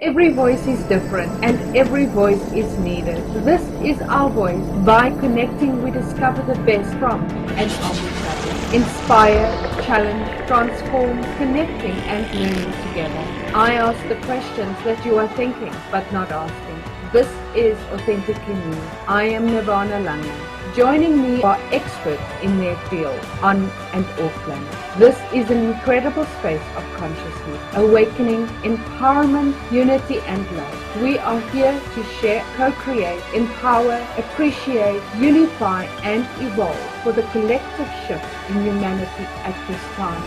Every voice is different and every voice is needed. This is our voice. By connecting, we discover the best from and of each other. Inspire, challenge, transform, connecting and learning together. I ask the questions that you are thinking but not asking. This is Authentically Me. I am Nirvana Lange. Joining me are experts in their field, on and off planet. This is an incredible space of consciousness, awakening, empowerment, unity and love. We are here to share, co-create, empower, appreciate, unify and evolve for the collective shift in humanity at this time.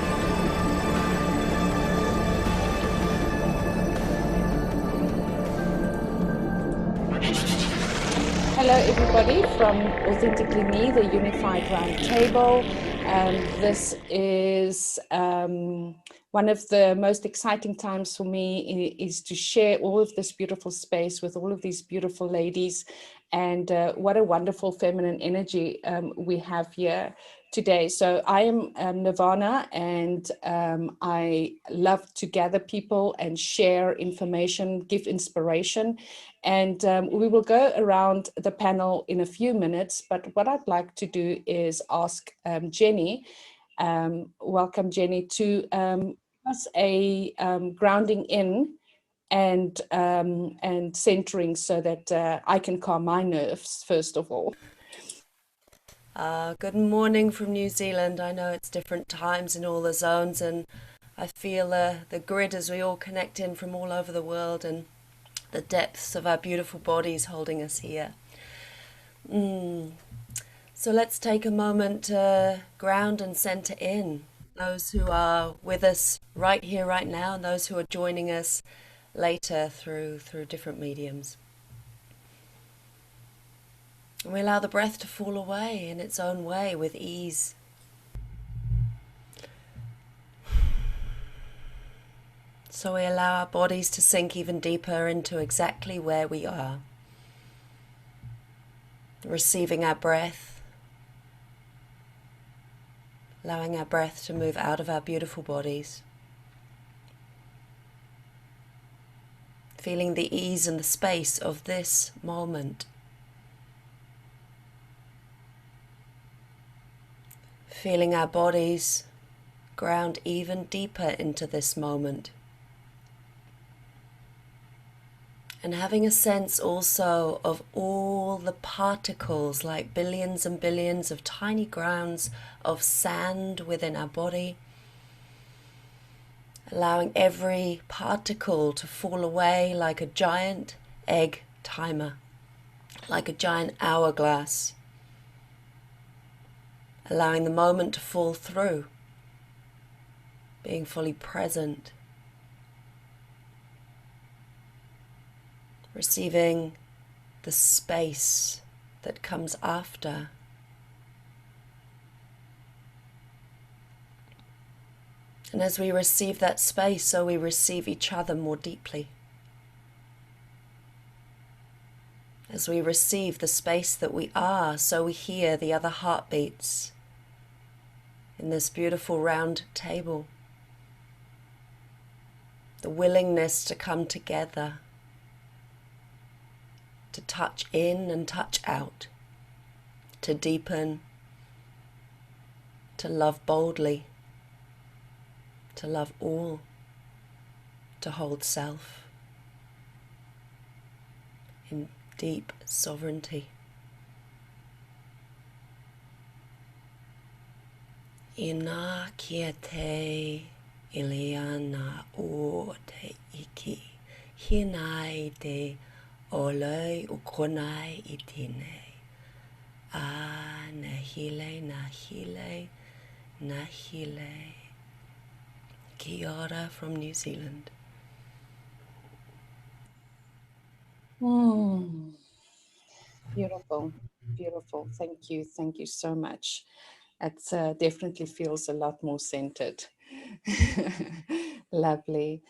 Hello everybody from Authentically Me, the Unified Roundtable. This is one of the most exciting times for me is to share all of this beautiful space with all of these beautiful ladies, and what a wonderful feminine energy we have here today. So I am Nirvana, and I love to gather people and share information, give inspiration. And we will go around the panel in a few minutes, but what I'd like to do is ask Jenny, welcome Jenny, to give us a grounding in and centering so that I can calm my nerves first of all. Good morning from New Zealand. I know it's different times in all the zones, and I feel the grid as we all connect in from all over the world, and the depths of our beautiful bodies holding us here. So let's take a moment to ground and center in. Those who are with us right here, right now, and those who are joining us later through different mediums. And we allow the breath to fall away in its own way with ease. So we allow our bodies to sink even deeper into exactly where we are. Receiving our breath. Allowing our breath to move out of our beautiful bodies. Feeling the ease and the space of this moment. Feeling our bodies ground even deeper into this moment. And having a sense also of all the particles, like billions and billions of tiny grains of sand within our body. Allowing every particle to fall away like a giant egg timer, like a giant hourglass. Allowing the moment to fall through, being fully present, receiving the space that comes after. And as we receive that space, so we receive each other more deeply. As we receive the space that we are, so we hear the other heartbeats in this beautiful round table. The willingness to come together, to touch in and touch out, to deepen, to love boldly, to love all, to hold self in deep sovereignty. Ina kia te iliana o te iki, hinai te oloi ukonai itine. A nahile, nahile, nahile. Kia ora from New Zealand. Beautiful, beautiful. Thank you so much. It definitely feels a lot more centered. Lovely.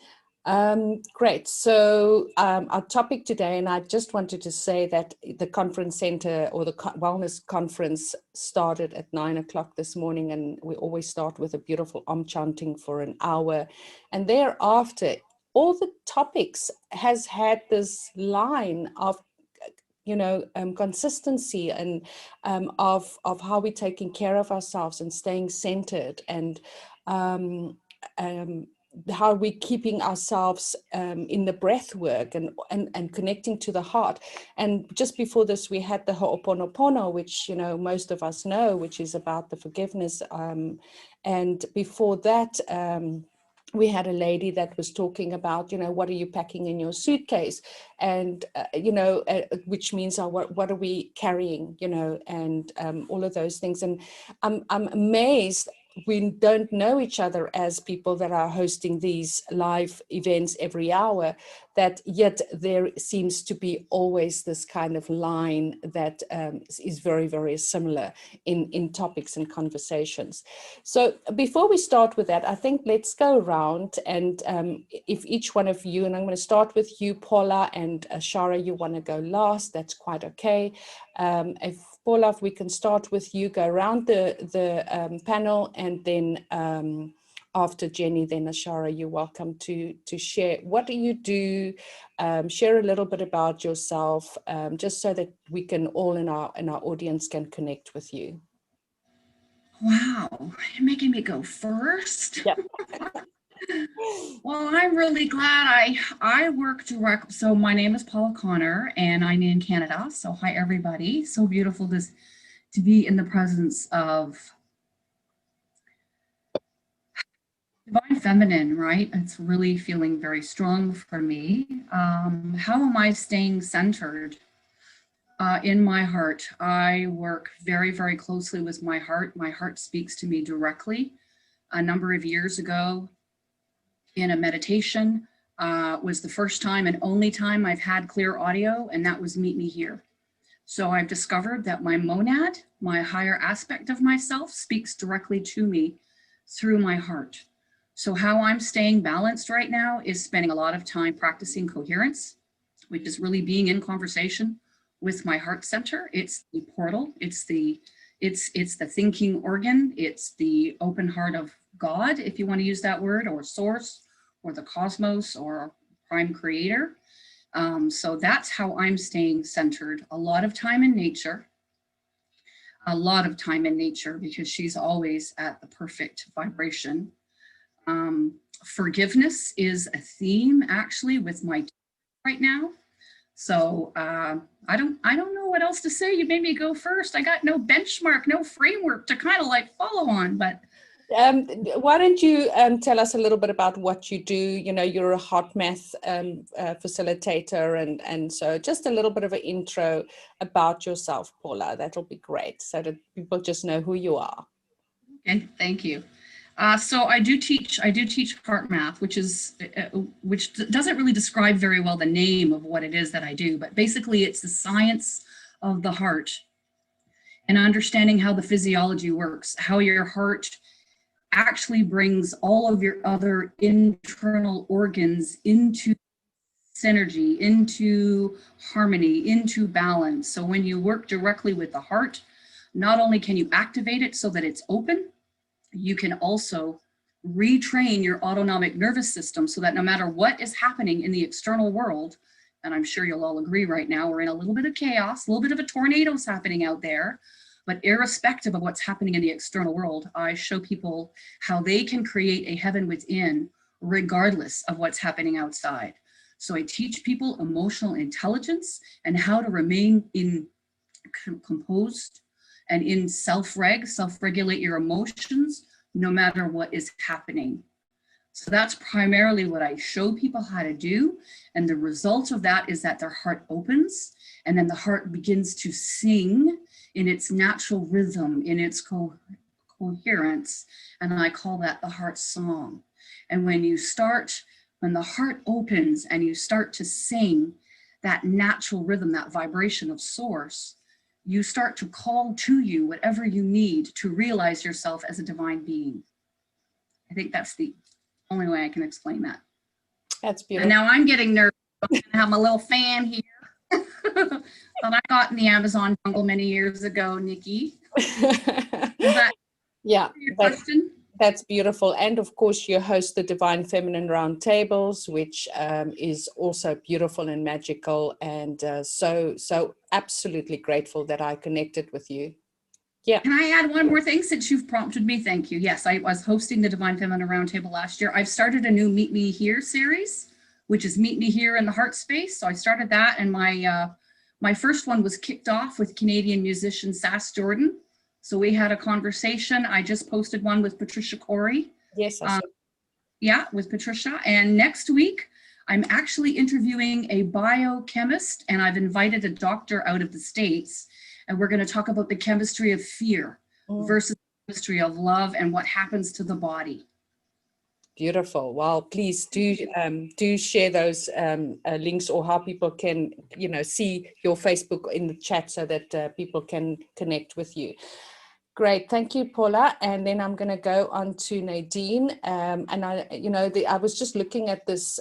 Great. So our topic today, and I just wanted to say that the conference center or the wellness conference started at 9 o'clock this morning, and we always start with a beautiful Om chanting for an hour, and thereafter all the topics has had this line of, consistency, and of how we're taking care of ourselves and staying centered, and how we're keeping ourselves in the breath work, and connecting to the heart. And just before this, we had the Ho'oponopono, which, most of us know, which is about the forgiveness. And before that, we had a lady that was talking about, what are you packing in your suitcase? And, which means what are we carrying, and all of those things. And I'm amazed we don't know each other as people that are hosting these live events every hour, that yet there seems to be always this kind of line that is very, very similar in topics and conversations. So before we start with that, I think let's go around, and if each one of you, and I'm going to start with you, Paula, and Shara, you want to go last, that's quite okay. If Paula, if we can start with you, go around the panel, and then after Jenny, then Ashara, you're welcome to share. What do you do? Share a little bit about yourself, just so that we can all in our audience can connect with you. Wow, you're making me go first. Yep. Well, I'm really glad I work direct. So my name is Paula Connor, and I'm in Canada. So hi, everybody. So beautiful to be in the presence of divine feminine, right? It's really feeling very strong for me. How am I staying centered in my heart? I work very, very closely with my heart. My heart speaks to me directly. A number of years ago, in a meditation, was the first time and only time I've had clear audio, and that was Meet Me Here. So I've discovered that my monad, my higher aspect of myself, speaks directly to me through my heart. So how I'm staying balanced right now is spending a lot of time practicing coherence, which is really being in conversation with my heart center. It's the portal, it's the thinking organ, it's the open heart of God, if you want to use that word, or source, or the cosmos, or prime creator. So that's how I'm staying centered. A lot of time in nature, because she's always at the perfect vibration. Forgiveness is a theme actually with my right now. So I don't know what else to say. You made me go first. I got no benchmark, no framework to kind of like follow on, but why don't you tell us a little bit about what you do? You're a hot math facilitator, and so just a little bit of an intro about yourself, Paula. That'll be great, so that people just know who you are. Okay, thank you. So I do teach heart math, which doesn't really describe very well the name of what it is that I do, but basically it's the science of the heart and understanding how the physiology works, how your heart actually brings all of your other internal organs into synergy, into harmony, into balance. So when you work directly with the heart, not only can you activate it so that it's open, you can also retrain your autonomic nervous system so that no matter what is happening in the external world, and I'm sure you'll all agree right now, we're in a little bit of chaos, a little bit of a tornado's happening out there, but irrespective of what's happening in the external world, I show people how they can create a heaven within regardless of what's happening outside. So I teach people emotional intelligence and how to remain composed and in self-regulate your emotions no matter what is happening. So that's primarily what I show people how to do. And the result of that is that their heart opens, and then the heart begins to sing in its natural rhythm, in its coherence. And I call that the heart song. And when the heart opens and you start to sing that natural rhythm, that vibration of source, you start to call to you whatever you need to realize yourself as a divine being. I think that's the only way I can explain that. That's beautiful. And now I'm getting nervous. I'm going to have my little fan here that I got in the Amazon jungle many years ago, Nikki. Is that yeah, your question? That's beautiful. And of course, you host the Divine Feminine Roundtables, which is also beautiful and magical. And so absolutely grateful that I connected with you. Yeah. Can I add one more thing since you've prompted me? Thank you. Yes, I was hosting the Divine Feminine Roundtable last year. I've started a new Meet Me Here series, which is Meet Me Here in the Heart Space. So I started that, and my first one was kicked off with Canadian musician Sass Jordan. So we had a conversation. I just posted one with Patricia Corey. Yes, I saw. Yeah, with Patricia. And next week, I'm actually interviewing a biochemist, and I've invited a doctor out of the States. And we're going to talk about the chemistry of fear versus the chemistry of love and what happens to the body. Beautiful. Well, please do share those links, or how people can, see your Facebook in the chat, so that people can connect with you. Great, thank you, Paula. And then I'm going to go on to Nadine. And I was just looking at this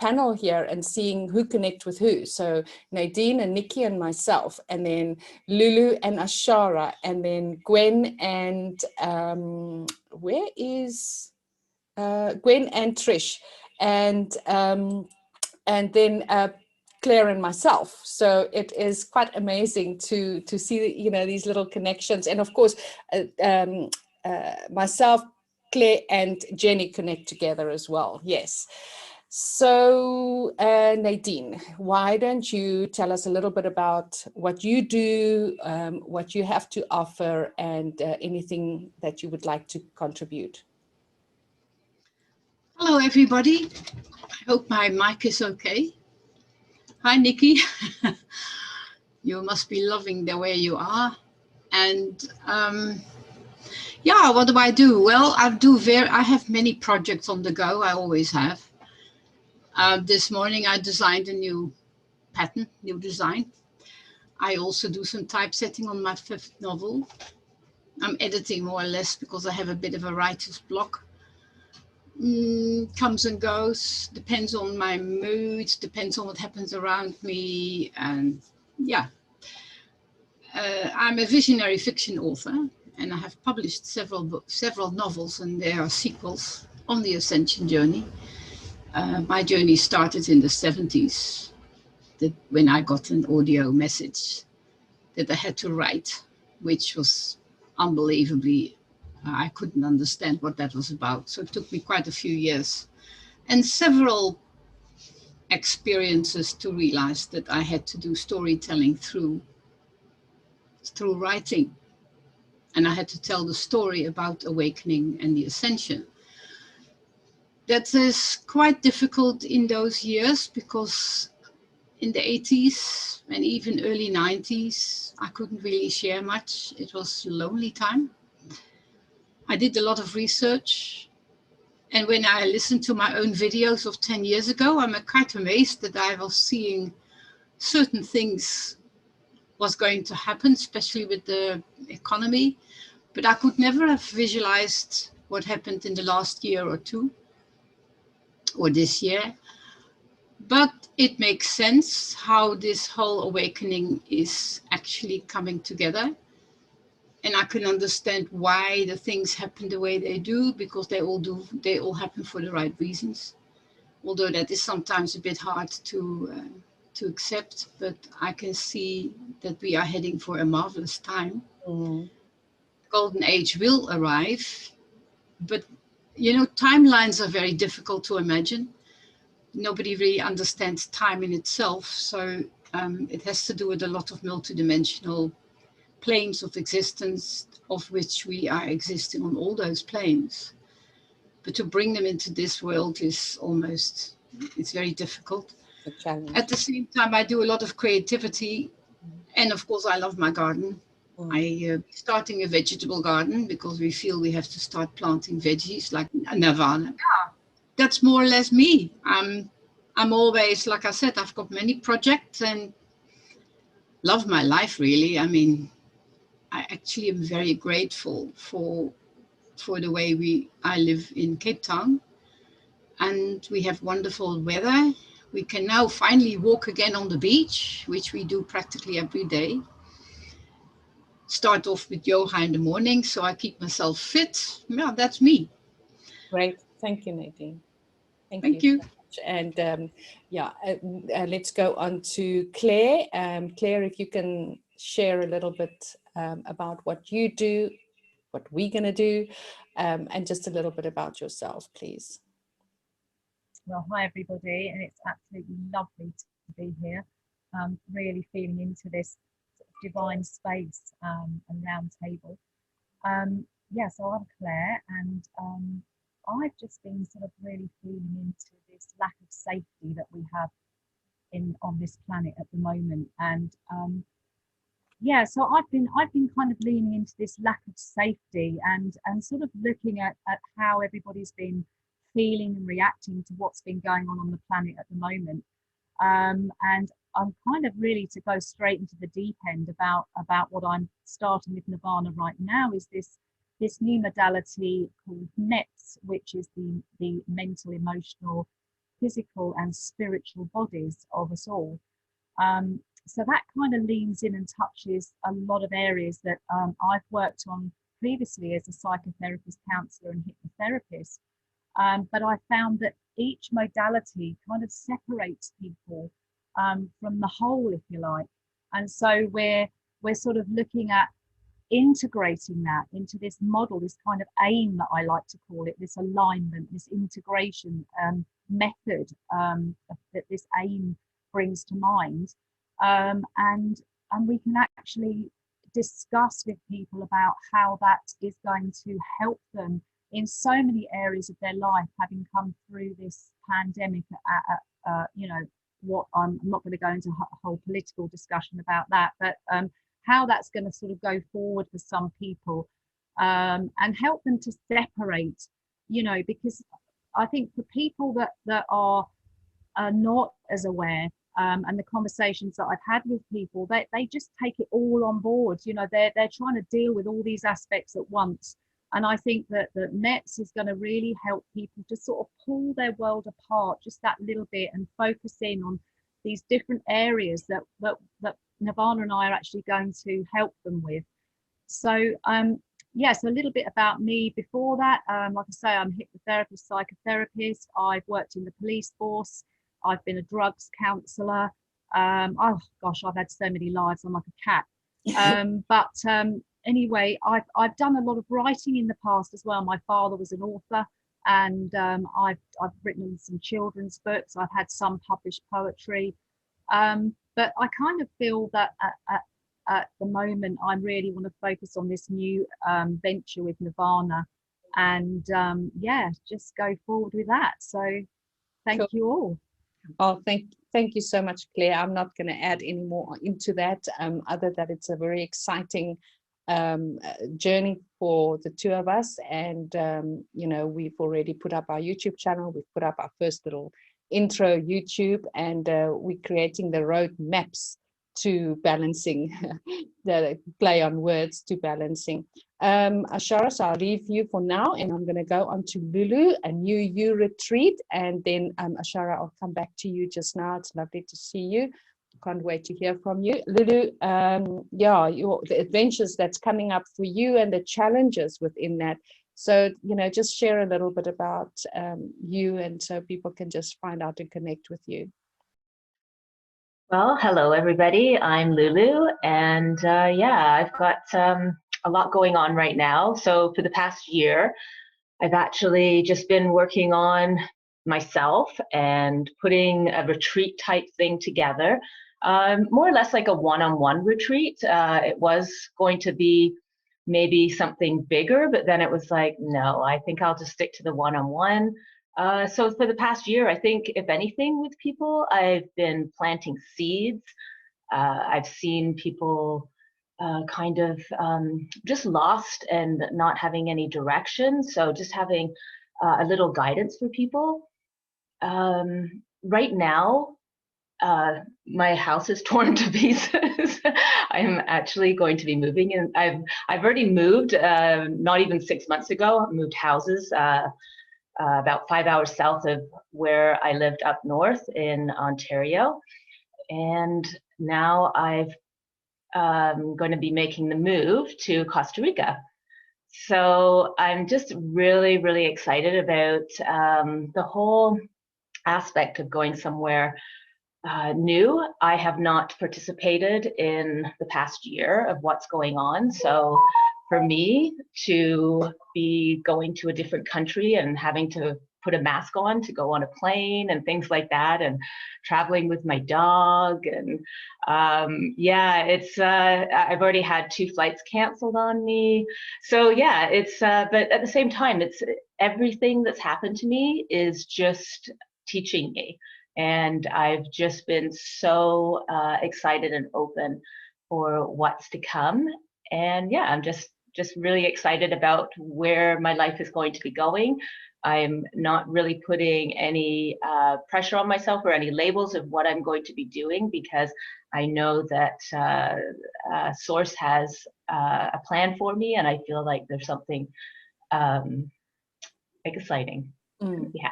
panel here and seeing who connect with who. So Nadine and Nikki and myself, and then Lulu and Ashara, and then Gwen and where is Gwen and Trish, and then Claire and myself. So it is quite amazing to see, these little connections. And of course, myself, Claire, and Jenny connect together as well. Yes. So Nadine, why don't you tell us a little bit about what you do, what you have to offer, and anything that you would like to contribute? Hello, everybody. I hope my mic is okay. Hi, Nikki. You must be loving the way you are. And yeah, what do I do? Well, I have many projects on the go. I always have. This morning, I designed a new pattern, new design. I also do some typesetting on my 5th novel. I'm editing more or less because I have a bit of a writer's block. Comes and goes, depends on my mood, depends on what happens around me. And yeah, I'm a visionary fiction author, and I have published several books, several novels, and there are sequels on the ascension journey. My journey started in the 70s, when I got an audio message that I had to write, which was unbelievably, I couldn't understand what that was about. So it took me quite a few years and several experiences to realize that I had to do storytelling through writing. And I had to tell the story about awakening and the ascension. That is quite difficult in those years, because in the 80s and even early 90s, I couldn't really share much. It was a lonely time. I did a lot of research, and when I listened to my own videos of 10 years ago, I'm quite amazed that I was seeing certain things was going to happen, especially with the economy, but I could never have visualized what happened in the last year or two, or this year. But it makes sense how this whole awakening is actually coming together. And I can understand why the things happen the way they do, because they all happen for the right reasons. Although that is sometimes a bit hard to accept, but I can see that we are heading for a marvelous time. Golden age will arrive, but timelines are very difficult to imagine. Nobody really understands time in itself, so it has to do with a lot of multidimensional planes of existence, of which we are existing on all those planes. But to bring them into this world is it's very difficult. At the same time, I do a lot of creativity, and of course I love my garden. I'm starting a vegetable garden because we feel we have to start planting veggies like Nirvana. That's more or less me. I'm always, like I said, I've got many projects and love my life, really. I mean, I actually am very grateful for the way I live in Cape Town, and we have wonderful weather. We can now finally walk again on the beach, which we do practically every day. start off with yoga in the morning, so I keep myself fit. Yeah, that's me. Great. Thank you, Nadine. Thank you. So much. And yeah, let's go on to Claire. Claire, if you can share a little bit about what you do, what we're going to do, and just a little bit about yourself, please. Well, hi everybody, and it's absolutely lovely to be here. Really feeling into this sort of divine space and round table. Yeah, so I'm Claire, and I've just been sort of really feeling into this lack of safety that we have on this planet at the moment, and yeah, so I've been kind of leaning into this lack of safety and sort of looking at how everybody's been feeling and reacting to what's been going on the planet at the moment. And I'm kind of really to go straight into the deep end about what I'm starting with Nirvana right now is this new modality called NEPS, which is the mental, emotional, physical and spiritual bodies of us all. So that kind of leans in and touches a lot of areas that I've worked on previously as a psychotherapist, counsellor and hypnotherapist. But I found that each modality kind of separates people from the whole, if you like. And so we're sort of looking at integrating that into this model, this kind of aim that I like to call it, this alignment, this integration method that this aim brings to mind. And we can actually discuss with people about how that is going to help them in so many areas of their life, having come through this pandemic. You know, what I'm not going to go into a whole political discussion about that, but how that's going to sort of go forward for some people, and help them to separate, you know, because I think for people that are not as aware, and the conversations that I've had with people, they just take it all on board. You know, they're trying to deal with all these aspects at once. And I think that NETS is going to really help people to sort of pull their world apart just that little bit and focus in on these different areas that Nirvana and I are actually going to help them with. So yeah, so a little bit about me before that. Like I say, I'm a hypnotherapist, psychotherapist. I've worked in the police force. I've been a drugs counsellor. Oh gosh, I've had so many lives. I'm like a cat. But anyway, I've done a lot of writing in the past as well. My father was an author, and I've written some children's books. I've had some published poetry. But I kind of feel that at the moment, I really want to focus on this new venture with Nirvana, and yeah, just go forward with that. So thank you all. Oh, thank you so much, Claire. I'm not going to add any more into that, other than it's a very exciting journey for the two of us. And you know, we've already put up our YouTube channel. We've put up our first little intro YouTube, and we're creating the road maps to balancing, the play on words to balancing. Ashara, so I'll leave you for now, and I'm going to go on to Lulu, a new you retreat, and then Ashara, I'll come back to you just now. It's lovely to see you. Can't wait to hear from you, Lulu. Yeah, the adventures that's coming up for you and the challenges within that. So, you know, just share a little bit about you, and so people can just find out and connect with you. Well, hello, everybody. I'm Lulu, and yeah, I've got a lot going on right now. So for the past year, I've actually just been working on myself and putting a retreat type thing together, more or less like a one-on-one retreat. It was going to be maybe something bigger, but then it was like, no, I think I'll just stick to the one-on-one. So for the past year, I think if anything with people, I've been planting seeds. I've seen people kind of just lost and not having any direction. So just having a little guidance for people. Right now, my house is torn to pieces. I'm actually going to be moving, and I've already moved. Not even 6 months ago, I moved houses about 5 hours south of where I lived up north in Ontario, and now I've going to be making the move to Costa Rica. So I'm just really, really excited about the whole aspect of going somewhere new. I have not participated in the past year of what's going on. So for me to be going to a different country and having to put a mask on to go on a plane and things like that, and traveling with my dog, and yeah, it's I've already had 2 flights canceled on me. So yeah, it's but at the same time, it's everything that's happened to me is just teaching me, and I've just been so excited and open for what's to come. And yeah, I'm just really excited about where my life is going to be going. I'm not really putting any pressure on myself or any labels of what I'm going to be doing, because I know that Source has a plan for me, and I feel like there's something exciting. Yeah.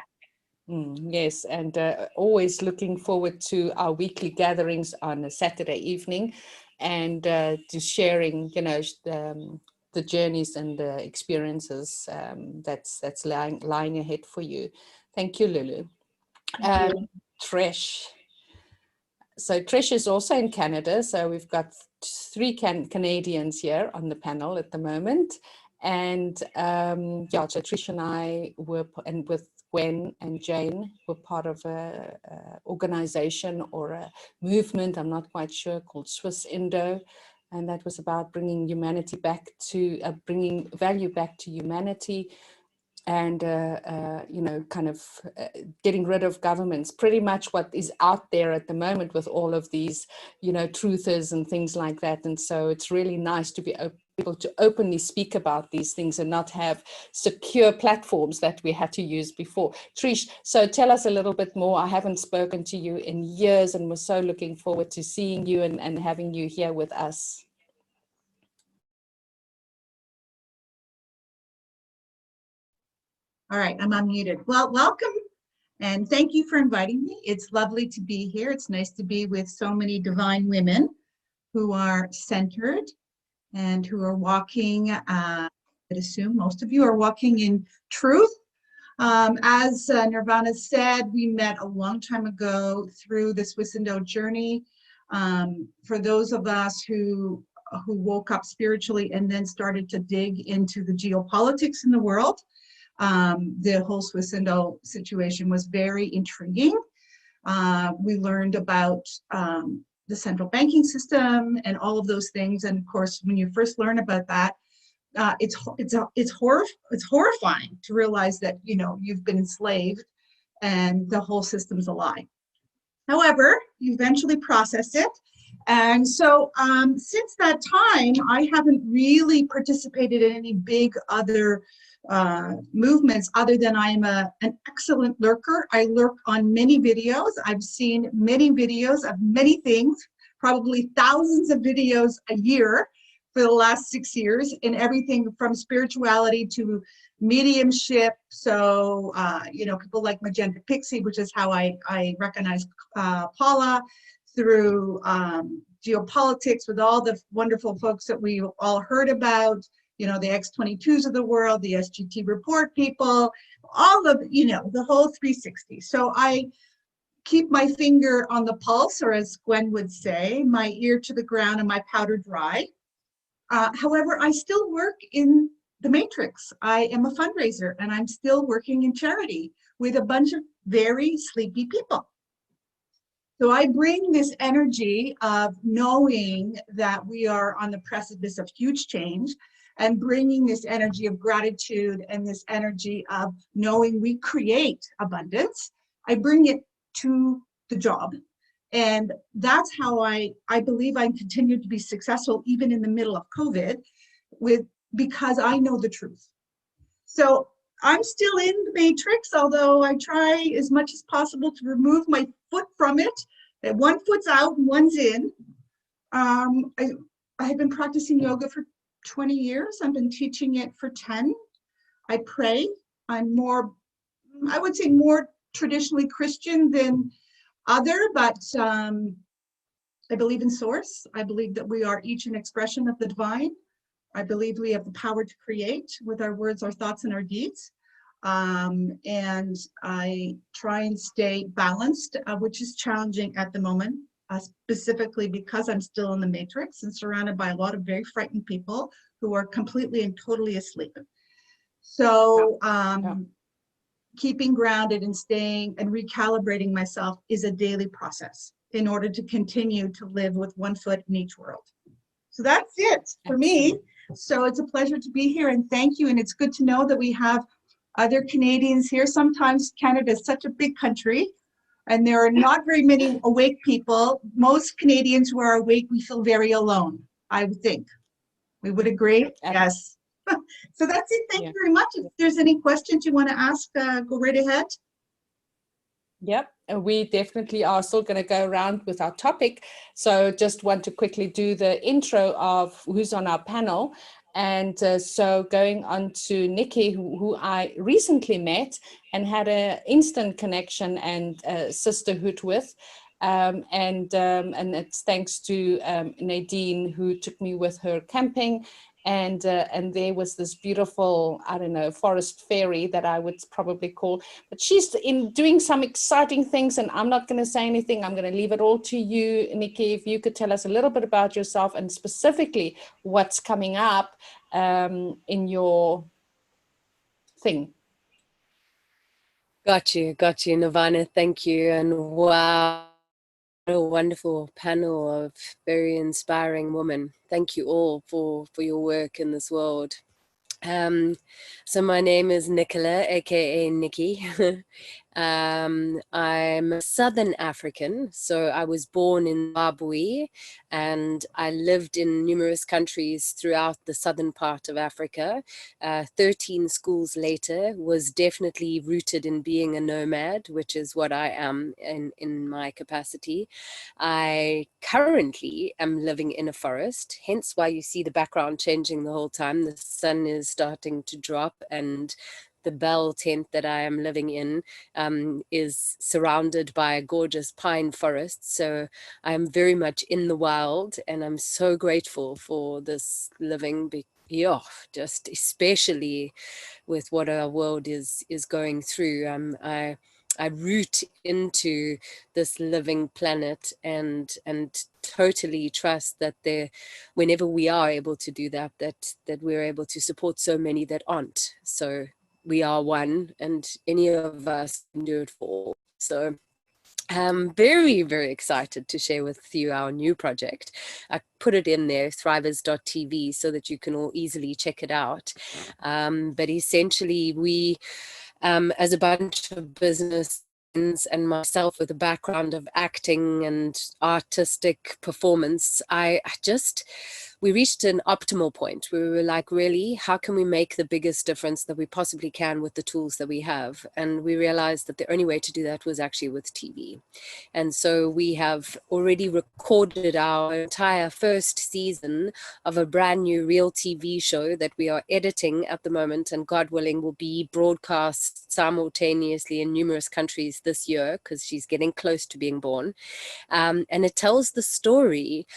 Yes, and always looking forward to our weekly gatherings on a Saturday evening, and to sharing, you know, the journeys and the experiences that's lying ahead for you. Thank you, Lulu. Trish. So Trish is also in Canada. So we've got 3 Canadians here on the panel at the moment. And yeah, so Trish and I were, and with Gwen and Jane, were part of a organization or a movement, I'm not quite sure, called Swiss Indo. And that was about bringing humanity back to, bringing value back to humanity, and you know, kind of getting rid of governments, pretty much what is out there at the moment with all of these, you know, truthers and things like that. And so it's really nice to be able to openly speak about these things and not have secure platforms that we had to use before. Trish, so tell us a little bit more. I haven't spoken to you in years, and we're so looking forward to seeing you and having you here with us. All right, I'm unmuted. Well, welcome, and thank you for inviting me. It's lovely to be here. It's nice to be with so many divine women who are centered and who are walking, I would assume most of you are walking in truth. As Nirvana said, we met a long time ago through the Swiss Indo journey. For those of us who woke up spiritually and then started to dig into the geopolitics in the world, the whole Swiss Indo situation was very intriguing. We learned about the central banking system and all of those things. And of course, when you first learn about that, it's horrifying to realize that, you know, you've been enslaved and the whole system's a lie. However, you eventually process it. And so since that time, I haven't really participated in any big other movements other than I'm an excellent lurker. I lurk on many videos. I've seen many videos of many things, probably thousands of videos a year for the last 6 years, in everything from spirituality to mediumship. So, you know, people like Magenta Pixie, which is how I recognize Paula, through geopolitics with all the wonderful folks that we all heard about, you know, the X22s of the world, the SGT report people, all of, you know, the whole 360. So I keep my finger on the pulse, or as Gwen would say, my ear to the ground and my powder dry. However, I still work in the matrix. I am a fundraiser, and I'm still working in charity with a bunch of very sleepy people. So I bring this energy of knowing that we are on the precipice of huge change, and bringing this energy of gratitude and this energy of knowing we create abundance. I bring it to the job. And that's how I believe I continue to be successful even in the middle of COVID, because I know the truth. So I'm still in the matrix, although I try as much as possible to remove my foot from it. That one foot's out and one's in. I have been practicing yoga for 20 years. I've been teaching it for 10. I pray. I'm more, I would say, more traditionally Christian than other, but I believe in source. I believe that we are each an expression of the divine. I believe we have the power to create with our words, our thoughts, and our deeds. And I try and stay balanced, which is challenging at the moment, specifically because I'm still in the matrix and surrounded by a lot of very frightened people who are completely and totally asleep. So keeping grounded and staying and recalibrating myself is a daily process in order to continue to live with one foot in each world. So that's it for me. So it's a pleasure to be here, and thank you. And it's good to know that we have other Canadians here. Sometimes Canada is such a big country and there are not very many awake people. Most Canadians who are awake, we feel very alone, I would think. We would agree? Yes. So that's it. Thank you very much. If there's any questions you want to ask, go right ahead. Yep, and we definitely are still going to go around with our topic. So just want to quickly do the intro of who's on our panel. And so going on to Nikki, who I recently met and had an instant connection and sisterhood with. And it's thanks to Nadine, who took me with her camping. And there was this beautiful, I don't know, forest fairy that I would probably call, but she's doing some exciting things, and I'm not going to say anything. I'm going to leave it all to you, Nikki. If you could tell us a little bit about yourself and specifically what's coming up in your thing. Got you, Nirvana. Thank you. And wow, what a wonderful panel of very inspiring women. Thank you all for your work in this world. So my name is Nicola, aka Nikki. I'm Southern African, so I was born in Zimbabwe and I lived in numerous countries throughout the southern part of Africa. 13 schools later, was definitely rooted in being a nomad, which is what I am in my capacity. I currently am living in a forest, hence why you see the background changing the whole time. The sun is starting to drop and the bell tent that I am living in is surrounded by a gorgeous pine forest. So I am very much in the wild, and I'm so grateful for this living. Just especially with what our world is going through. I root into this living planet and totally trust that whenever we are able to do that we're able to support so many that aren't. So we are one, and any of us can do it for all. So I'm very, very excited to share with you our new project. I put it in there, thrivers.tv, so that you can all easily check it out. But essentially, we, as a bunch of business and myself with a background of acting and artistic performance, we reached an optimal point where we were like, really, how can we make the biggest difference that we possibly can with the tools that we have? And we realized that the only way to do that was actually with TV. And so we have already recorded our entire first season of a brand new real TV show that we are editing at the moment, and God willing will be broadcast simultaneously in numerous countries this year, because she's getting close to being born. And it tells the story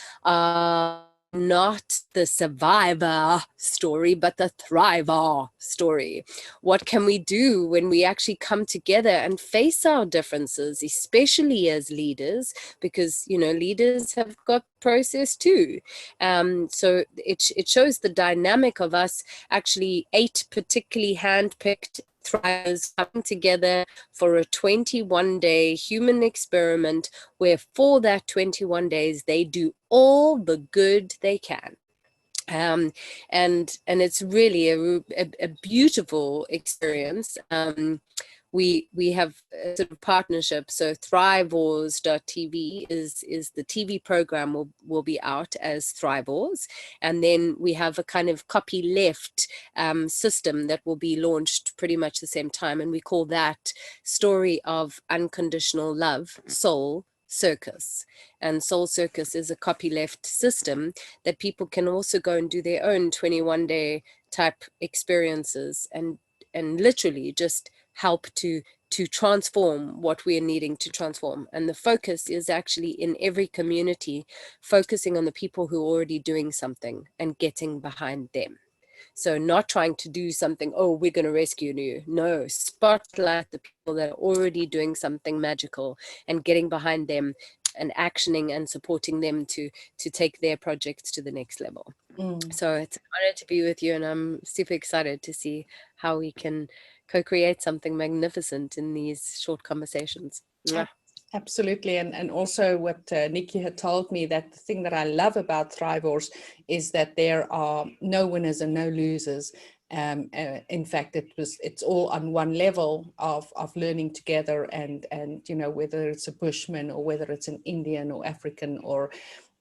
not the survivor story, but the thriver story. What can we do when we actually come together and face our differences, especially as leaders, because, you know, leaders have got process too. So it shows the dynamic of us, actually 8 particularly handpicked thrivers coming together for a 21-day human experiment, where for that 21 days they do all the good they can. And it's really a beautiful experience. We have a sort of partnership. So thrivers.tv is the TV program will be out as Thrivers. And then we have a kind of copyleft system that will be launched pretty much the same time. And we call that Story of Unconditional Love, Soul Circus. And Soul Circus is a copyleft system that people can also go and do their own 21-day type experiences and literally just help to to transform what we are needing to transform. And the focus is actually in every community, focusing on the people who are already doing something and getting behind them. So not trying to do something, oh, we're going to rescue you. No, spotlight the people that are already doing something magical and getting behind them and actioning and supporting them to take their projects to the next level. So it's an honor to be with you, and I'm super excited to see how we can co-create something magnificent in these short conversations. Mwah. Absolutely. And also what Nikki had told me, that the thing that I love about Thrivors is that there are no winners and no losers. In fact, it's all on one level of learning together, and you know, whether it's a Bushman or whether it's an Indian or African, or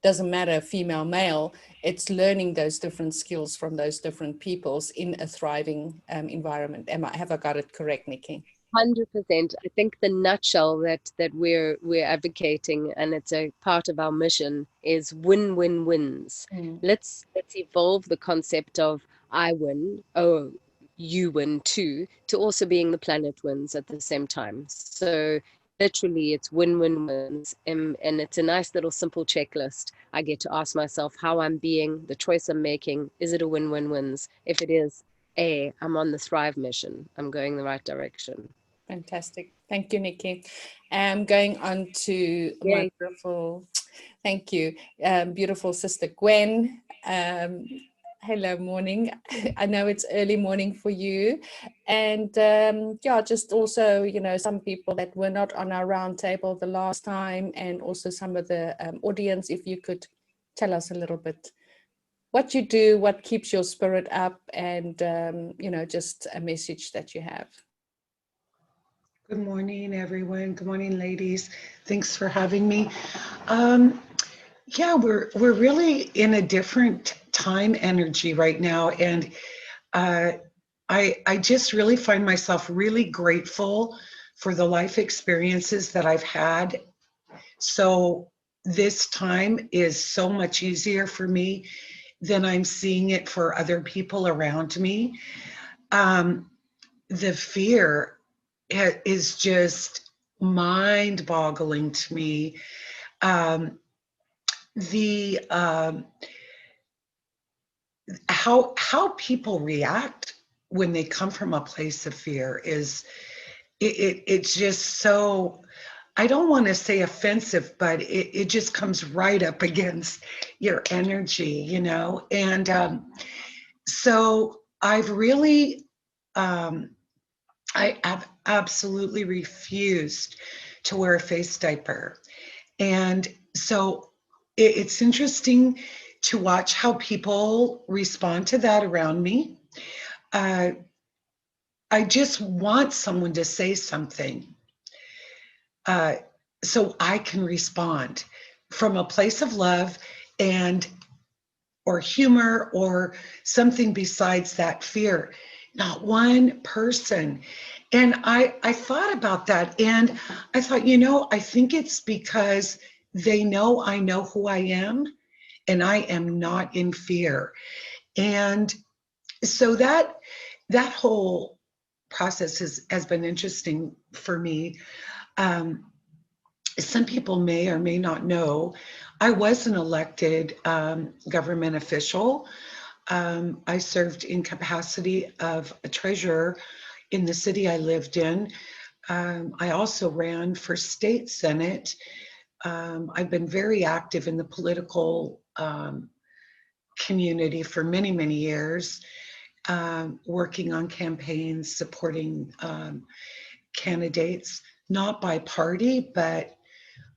doesn't matter, female, male, it's learning those different skills from those different peoples in a thriving environment. Have I got it correct, Nikki? 100%. I think the nutshell that we're advocating, and it's a part of our mission, is win-win-wins. Let's evolve the concept of I win, oh, you win too, to also being the planet wins at the same time. So literally it's win-win-wins, and it's a nice little simple checklist. I get to ask myself how I'm being, the choice I'm making, is it a win-win-wins? If it is, I'm on the Thrive mission. I'm going the right direction. Fantastic. Thank you, Nikki. Going on to my beautiful, thank you, beautiful sister Gwen. Hello, morning. I know it's early morning for you. And yeah, just also, you know, some people that were not on our roundtable the last time, and also some of the audience, if you could tell us a little bit what you do, what keeps your spirit up, and, you know, just a message that you have. Good morning, everyone. Good morning, ladies. Thanks for having me. Yeah, we're really in a different time energy right now, and I just really find myself really grateful for the life experiences that I've had. So this time is so much easier for me than I'm seeing it for other people around me. The fear is just mind-boggling to me. How people react when they come from a place of fear is it's just so, I don't want to say offensive, but it just comes right up against your energy, you know. And so I've really I have absolutely refused to wear a face diaper. And so it's interesting to watch how people respond to that around me. I just want someone to say something so I can respond from a place of love and or humor or something besides that fear. Not one person. And I thought about that, and I thought, you know, I think it's because they know I know who I am, and I am not in fear. And so that whole process has been interesting for me. Some people may or may not know, I was an elected government official. I served in capacity of a treasurer in the city I lived in. I also ran for state senate. I've been very active in the political community for many, many years, working on campaigns, supporting candidates, not by party, but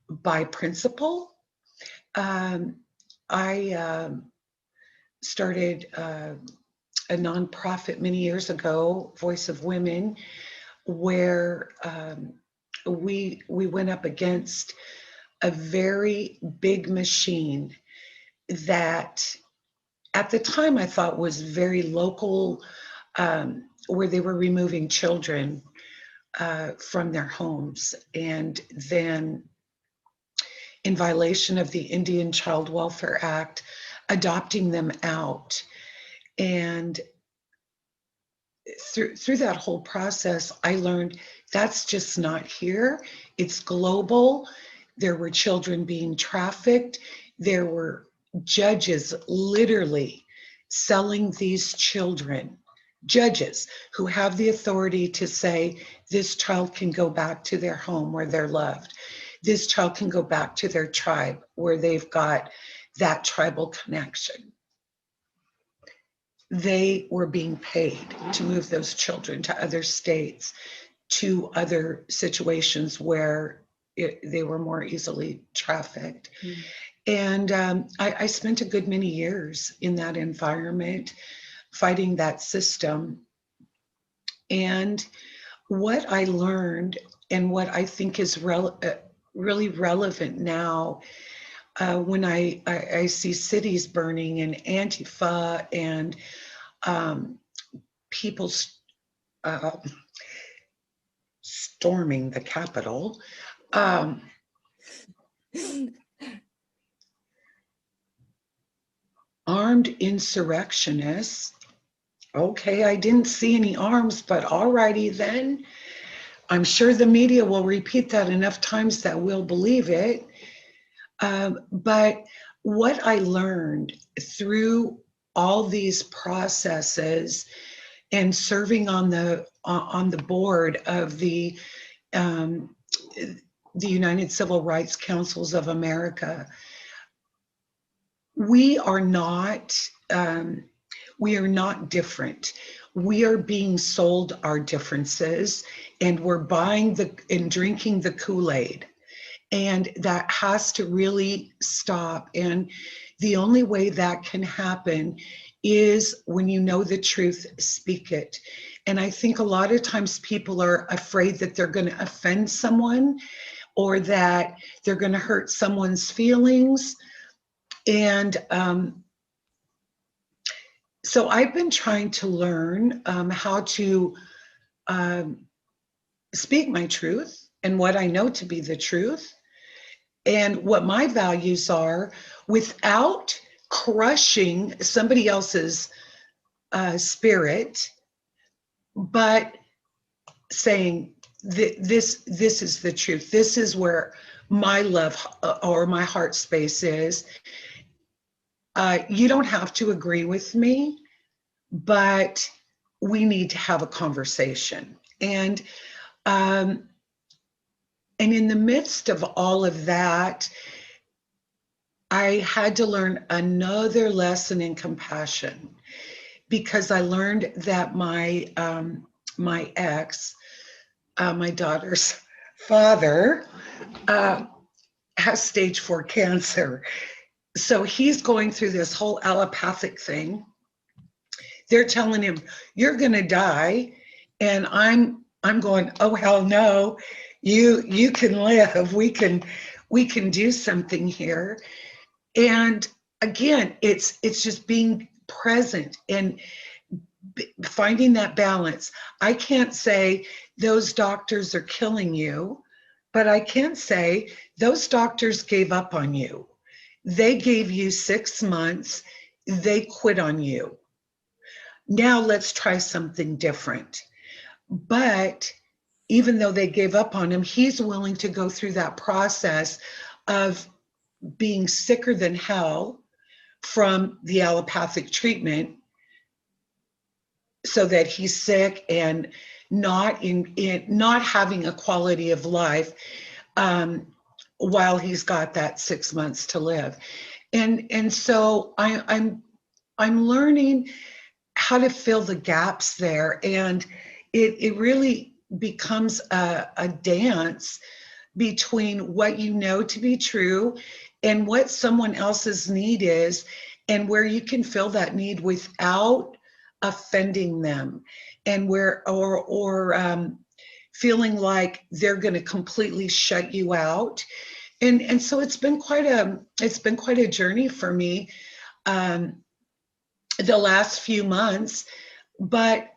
by principle. I started a nonprofit many years ago, Voice of Women, where we went up against a very big machine that at the time I thought was very local, where they were removing children from their homes, and then in violation of the Indian Child Welfare Act, adopting them out. And through that whole process, I learned that's just not here. It's global. There were children being trafficked. There were judges literally selling these children, judges who have the authority to say this child can go back to their home where they're loved. This child can go back to their tribe where they've got that tribal connection. They were being paid to move those children to other states, to other situations where they were more easily trafficked. Mm. And I spent a good many years in that environment, fighting that system. And what I learned, and what I think is really relevant now, when I see cities burning and Antifa and people storming the Capitol, armed insurrectionists. Okay, I didn't see any arms, but alrighty then. I'm sure the media will repeat that enough times that we'll believe it. But what I learned through all these processes and serving on the board of the United Civil Rights Councils of America, we are not different. We are being sold our differences, and we're buying and drinking the Kool-Aid. And that has to really stop. And the only way that can happen is when you know the truth, speak it. And I think a lot of times people are afraid that they're going to offend someone, or that they're going to hurt someone's feelings. And so I've been trying to learn how to speak my truth and what I know to be the truth, and what my values are, without crushing somebody else's spirit, but saying this is the truth. This is where my love or my heart space is. You don't have to agree with me, but we need to have a conversation. And in the midst of all of that, I had to learn another lesson in compassion, because I learned that my ex, my daughter's father, has stage 4 cancer. So he's going through this whole allopathic thing. They're telling him, you're going to die. And I'm going, oh, hell no, you can live. We can do something here. And again, it's just being present and finding that balance. I can't say those doctors are killing you, but I can say those doctors gave up on you. They gave you 6 months. They quit on you. Now let's try something different. But even though they gave up on him, he's willing to go through that process of being sicker than hell from the allopathic treatment, so that he's sick and not having a quality of life while he's got that 6 months to live. And so I'm learning how to fill the gaps there, and it really becomes a dance between what you know to be true and what someone else's need is, and where you can fill that need without offending them, and where or feeling like they're going to completely shut you out. And so it's been quite a journey for me the last few months. But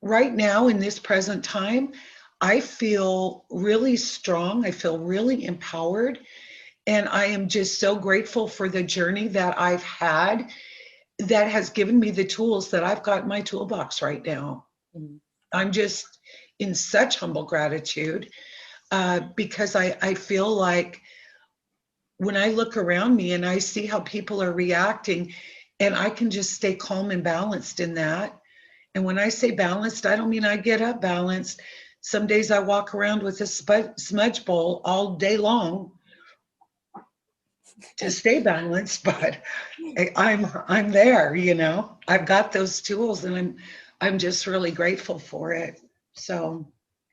right now, in this present time, I feel really strong. I feel really empowered. And I am just so grateful for the journey that I've had that has given me the tools that I've got in my toolbox right now. I'm just in such humble gratitude because I feel like when I look around me and I see how people are reacting, and I can just stay calm and balanced in that. And when I say balanced, I don't mean I get up balanced. Some days I walk around with a smudge bowl all day long to stay balanced, but I'm there, you know. I've got those tools, and I'm just really grateful for it. So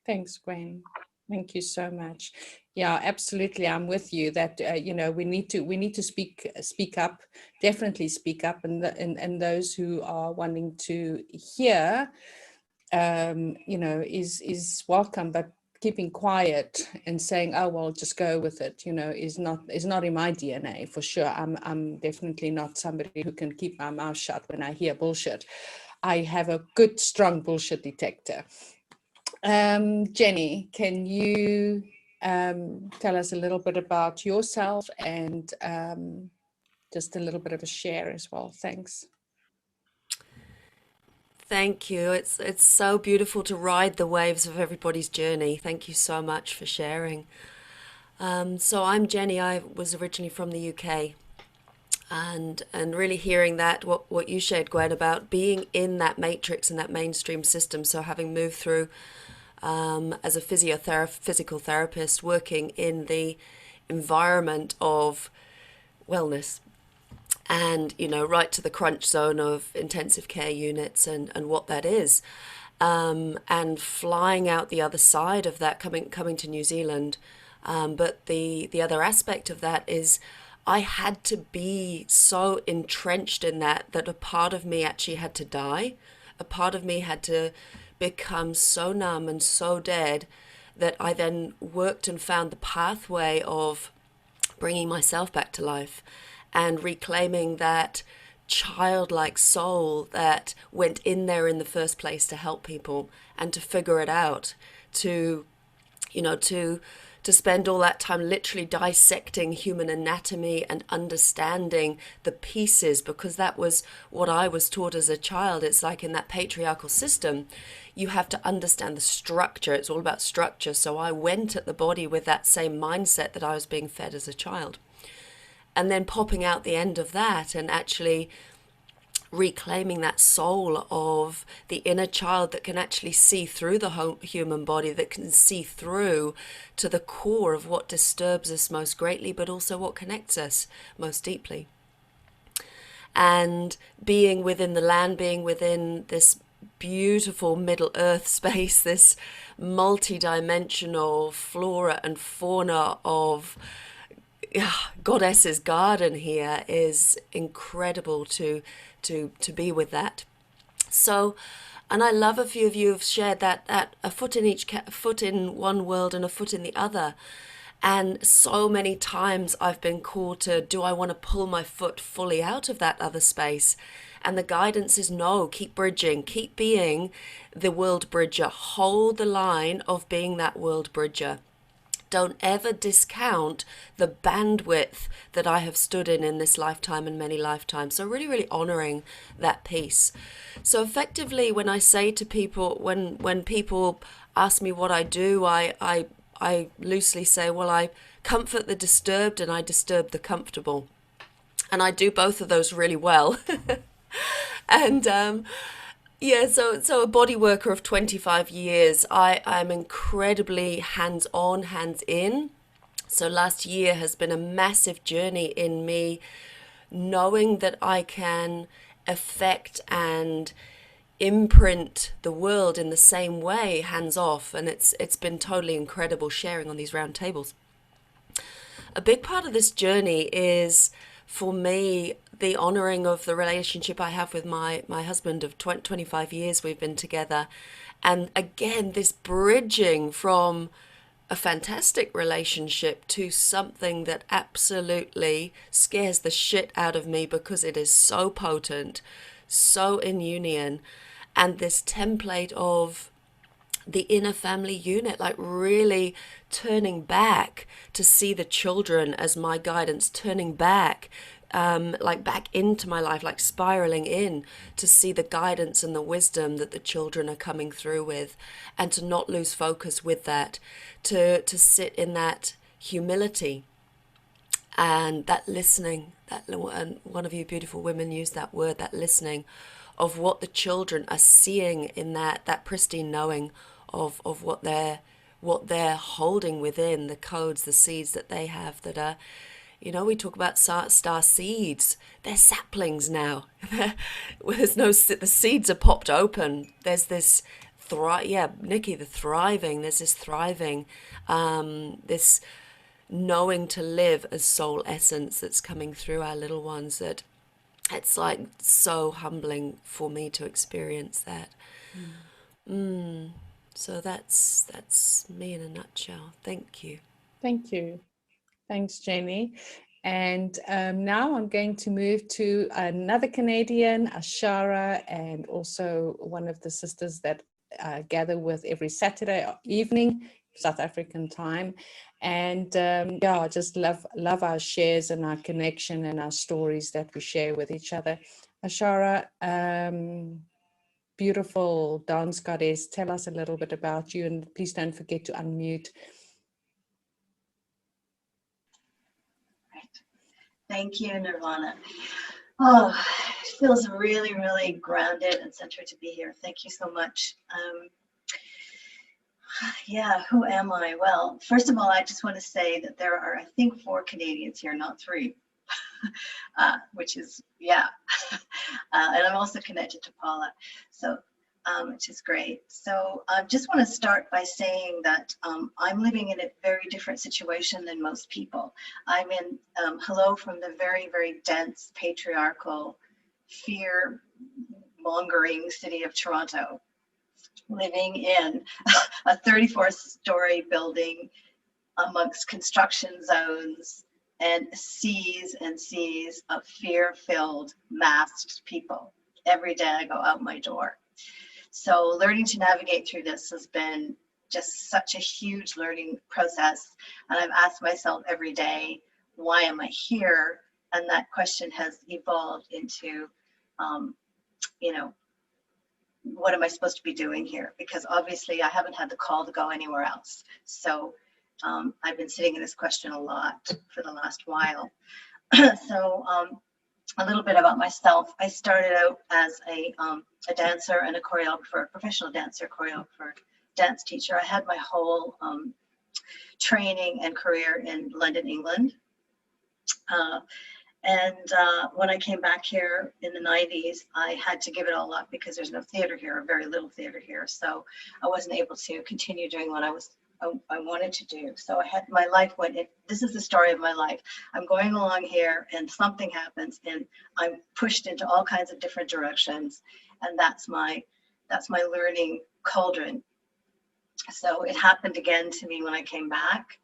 thanks, Gwen. Thank you so much. Yeah, absolutely. I'm with you that you know, we need to speak up, definitely speak up, and those who are wanting to hear, you know, is welcome, but keeping quiet and saying, oh well, just go with it, you know, is not in my DNA for sure. I'm definitely not somebody who can keep my mouth shut when I hear bullshit. I have a good strong bullshit detector. Jenny, can you tell us a little bit about yourself and just a little bit of a share as well? Thanks. Thank you. It's so beautiful to ride the waves of everybody's journey. Thank you so much for sharing. So I'm Jenny. I was originally from the UK, and really hearing that what you shared, Gwen, about being in that matrix and that mainstream system. So having moved through as a physical therapist, working in the environment of wellness, and you know, right to the crunch zone of intensive care units and what that is, and flying out the other side of that, coming to New Zealand. But the other aspect of that is I had to be so entrenched in that a part of me actually had to die. A part of me had to become so numb and so dead that I then worked and found the pathway of bringing myself back to life and reclaiming that childlike soul that went in there in the first place to help people and to figure it out, to, you know, to spend all that time literally dissecting human anatomy and understanding the pieces, because that was what I was taught as a child. It's like in that patriarchal system, you have to understand the structure. It's all about structure. So I went at the body with that same mindset that I was being fed as a child. And then popping out the end of that and actually reclaiming that soul of the inner child that can actually see through the human body, that can see through to the core of what disturbs us most greatly, but also what connects us most deeply. And being within the land, being within this beautiful Middle Earth space, this multi-dimensional flora and fauna of Goddess's garden here is incredible to be with that. So, and I love a few of you have shared that a foot in each foot in one world and a foot in the other. And so many times I've been called to, do I want to pull my foot fully out of that other space? And the guidance is no, keep bridging, keep being the world bridger, hold the line of being that world bridger. Don't ever discount the bandwidth that I have stood in this lifetime and many lifetimes. So really, really honoring that piece. So effectively, when I say to people, when people ask me what I do, I loosely say, well, I comfort the disturbed and I disturb the comfortable. And I do both of those really well. And yeah, so a body worker of 25 years, I'm incredibly hands-on, hands-in. So last year has been a massive journey in me knowing that I can affect and imprint the world in the same way, hands-off. And it's been totally incredible sharing on these round tables. A big part of this journey is, for me, the honoring of the relationship I have with my husband of 25 years we've been together. And again, this bridging from a fantastic relationship to something that absolutely scares the shit out of me because it is so potent, so in union. And this template of the inner family unit, like really turning back to see the children as my guidance, turning back like back into my life, like spiraling in, to see the guidance and the wisdom that the children are coming through with, and to not lose focus with that, to sit in that humility and that listening. That, and one of you beautiful women used that word, that listening, of what the children are seeing in that pristine knowing of what they're holding within, the codes, the seeds that they have that are, you know, we talk about star seeds. They're saplings now. There's no, the seeds are popped open. There's this Nikki, the thriving. There's this thriving, this knowing to live as soul essence that's coming through our little ones. That it's like so humbling for me to experience that. So that's me in a nutshell. Thank you. Thank you. Thanks, Jenny. And now I'm going to move to another Canadian, Ashara, and also one of the sisters that gather with every Saturday evening, South African time. And yeah, I just love our shares and our connection and our stories that we share with each other. Ashara, beautiful dance goddess, tell us a little bit about you, and please don't forget to unmute. Thank you, Nirvana. Oh, it feels really, really grounded and centered to be here. Thank you so much. Yeah, who am I? Well, first of all, I just want to say that there are, I think, 4 Canadians here, not 3, which is, yeah. And I'm also connected to Paula, so which is great. So I just want to start by saying that I'm living in a very different situation than most people. I'm in, hello from the very, very dense, patriarchal, fear-mongering city of Toronto, living in a 34-story building amongst construction zones and seas of fear-filled, masked people. Every day I go out my door. So learning to navigate through this has been just such a huge learning process. And I've asked myself every day, why am I here? And that question has evolved into, you know, what am I supposed to be doing here? Because obviously I haven't had the call to go anywhere else. So I've been sitting in this question a lot for the last while. So a little bit about myself. I started out as a dancer and a choreographer, professional dancer, choreographer, dance teacher. I had my whole training and career in London, England. When I came back here in the 90s, I had to give it all up because there's no theater here, or very little theater here. So I wasn't able to continue doing what I wanted to do. So I had, my life went, this is the story of my life. I'm going along here and something happens and I'm pushed into all kinds of different directions. And that's my learning cauldron. So it happened again to me when I came back.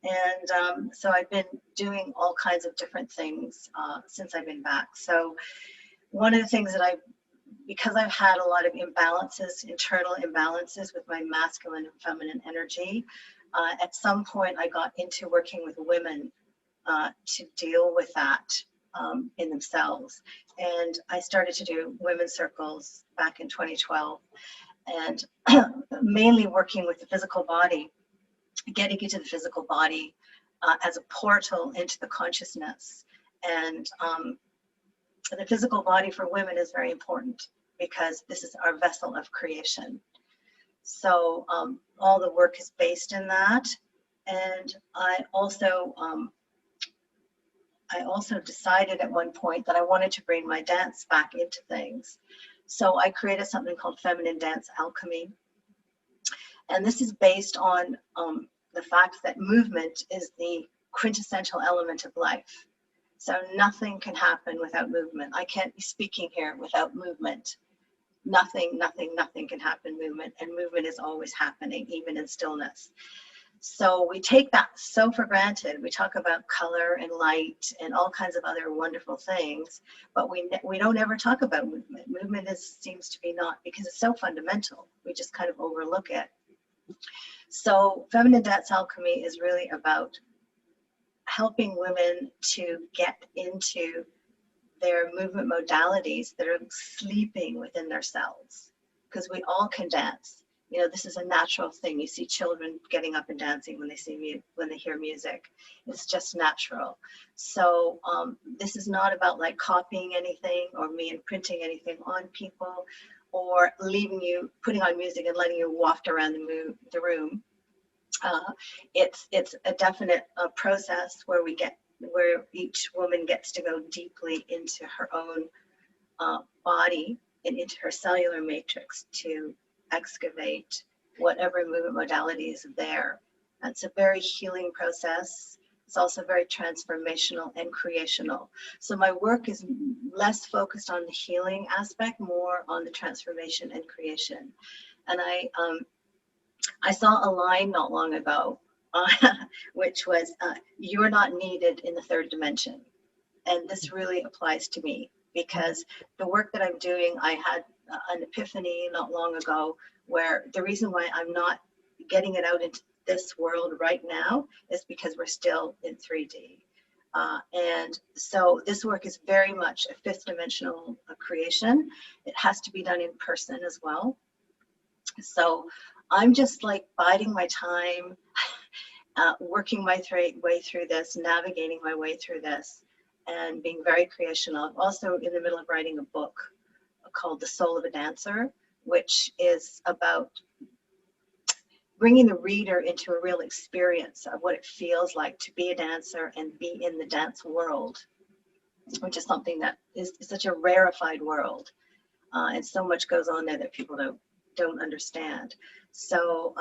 And so I've been doing all kinds of different things since I've been back. So one of the things that because I've had a lot of imbalances, internal imbalances with my masculine and feminine energy, at some point I got into working with women to deal with that in themselves. And I started to do women's circles back in 2012, and mainly working with the physical body, getting into the physical body as a portal into the consciousness. And the physical body for women is very important because this is our vessel of creation. So all the work is based in that. And I also decided at one point that I wanted to bring my dance back into things. So I created something called Feminine Dance Alchemy. And this is based on the fact that movement is the quintessential element of life. So nothing can happen without movement. I can't be speaking here without movement. Nothing can happen movement, and movement is always happening, even in stillness. So we take that so for granted. We talk about color and light and all kinds of other wonderful things, but we don't ever talk about movement. Movement seems to be not, because it's so fundamental. We just kind of overlook it. So Feminine Dance Alchemy is really about helping women to get into their movement modalities that are sleeping within their cells, because we all can dance. You know, this is a natural thing. You see children getting up and dancing when they when they hear music. It's just natural. So this is not about like copying anything or me imprinting anything on people, or leaving you, putting on music and letting you waft around the room. It's a definite process where where each woman gets to go deeply into her own body and into her cellular matrix to excavate whatever movement modality is there. It's a very healing process. It's also very transformational and creational. So my work is less focused on the healing aspect, more on the transformation and creation. And I saw a line not long ago, which was, "You're not needed in the third dimension." And this really applies to me, because the work that I'm doing, I had an epiphany not long ago, where the reason why I'm not getting it out into this world right now is because we're still in 3D. And so this work is very much a fifth dimensional creation. It has to be done in person as well. So I'm just like biding my time, working my way through this, navigating my way through this, and being very creational. I'm also in the middle of writing a book called The Soul of a Dancer, which is about bringing the reader into a real experience of what it feels like to be a dancer and be in the dance world, which is something that is such a rarefied world. And so much goes on there that people don't understand. So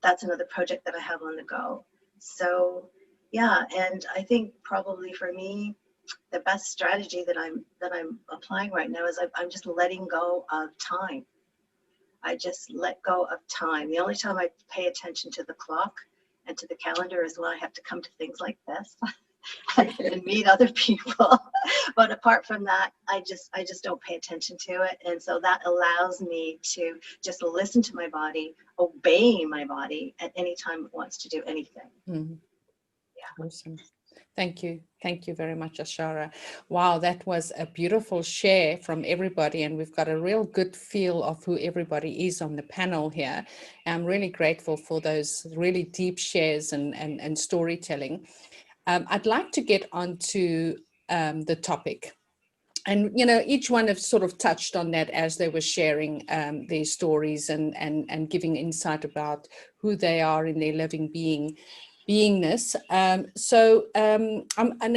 that's another project that I have on the go. So yeah, and I think probably for me, the best strategy that I'm applying right now is I'm just letting go of time. I just let go of time. The only time I pay attention to the clock and to the calendar is when I have to come to things like this and meet other people. But apart from that, I just don't pay attention to it. And so that allows me to just listen to my body, obey my body at any time it wants to do anything. Mm-hmm. Yeah. Awesome. Thank you. Thank you very much, Ashara. Wow, that was a beautiful share from everybody. And we've got a real good feel of who everybody is on the panel here. I'm really grateful for those really deep shares and storytelling. I'd like to get onto the topic. And, you know, each one have sort of touched on that as they were sharing their stories and giving insight about who they are in their living beingness. And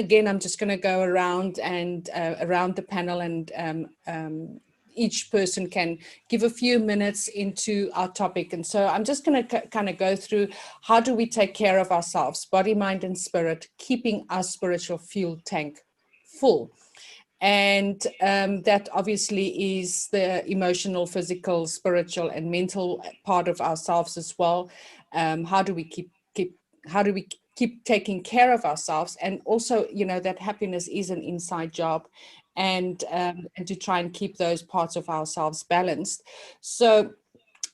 again, I'm just going to go around and around the panel, and each person can give a few minutes into our topic. And so I'm just going to kind of go through, how do we take care of ourselves, body, mind, and spirit, keeping our spiritual fuel tank full. And that obviously is the emotional, physical, spiritual, and mental part of ourselves as well. How do we keep taking care of ourselves? And also, you know, that happiness is an inside job, and to try and keep those parts of ourselves balanced. So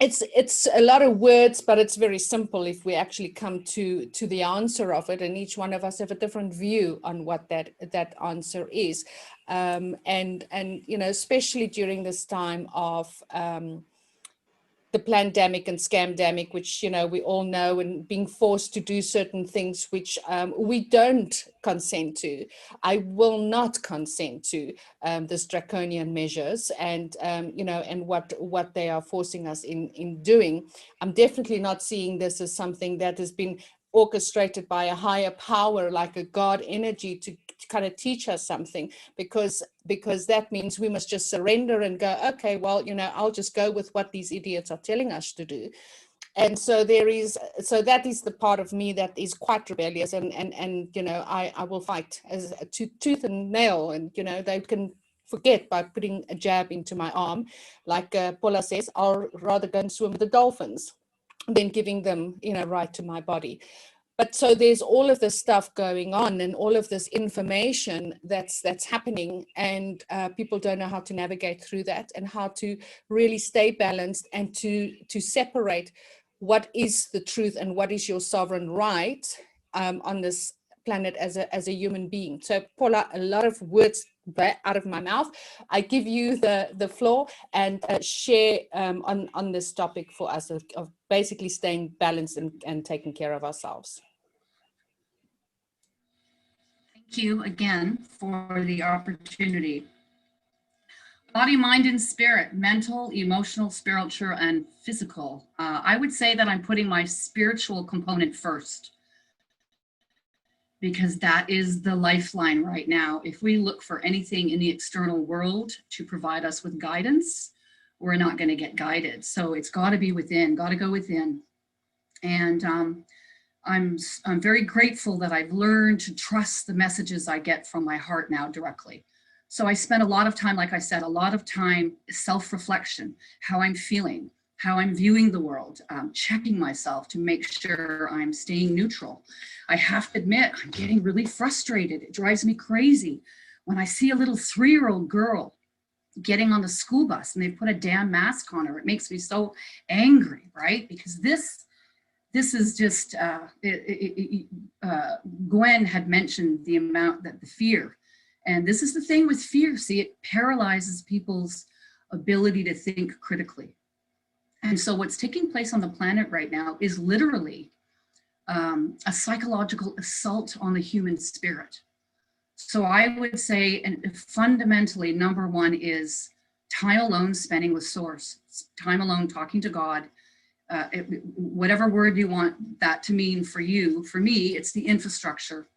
it's a lot of words, but it's very simple if we actually come to the answer of it, and each one of us have a different view on what that answer is. And you know, especially during this time of the pandemic and scamdemic, which, you know, we all know, and being forced to do certain things which we don't consent to. I will not consent to this draconian measures, and you know, and what they are forcing us in doing. I'm definitely not seeing this as something that has been orchestrated by a higher power, like a God energy, to kind of teach us something, because that means we must just surrender and go, okay, well, you know, I'll just go with what these idiots are telling us to do. And so that is the part of me that is quite rebellious, and you know, I will fight as tooth and nail, and you know, they can forget by putting a jab into my arm, like Paula says, I'll rather go and swim with the dolphins than giving them, you know, right to my body. But so there's all of this stuff going on, and all of this information that's happening, and people don't know how to navigate through that, and how to really stay balanced, and to separate what is the truth and what is your sovereign right on this planet as a human being. So Paula, a lot of words out of my mouth. I give you the floor, and share on this topic for us of basically staying balanced and taking care of ourselves. Thank you again for the opportunity. Body, mind, and spirit, mental, emotional, spiritual, and physical. I would say that I'm putting my spiritual component first, because that is the lifeline right now. If we look for anything in the external world to provide us with guidance, we're not going to get guided. So it's got to be within, got to go within. And I'm very grateful that I've learned to trust the messages I get from my heart now directly. So I spend a lot of time, like I said, a lot of time self-reflection, how I'm feeling, how I'm viewing the world, checking myself to make sure I'm staying neutral. I have to admit, I'm getting really frustrated. It drives me crazy when I see a little 3-year-old girl getting on the school bus and they put a damn mask on her. It makes me so angry, right? Because this is just, Gwen had mentioned the amount that the fear, and this is the thing with fear. See, it paralyzes people's ability to think critically. And so what's taking place on the planet right now is literally a psychological assault on the human spirit. So I would say, and fundamentally, number one is time alone spending with Source, time alone talking to God, whatever word you want that to mean for you. For me, it's the infrastructure.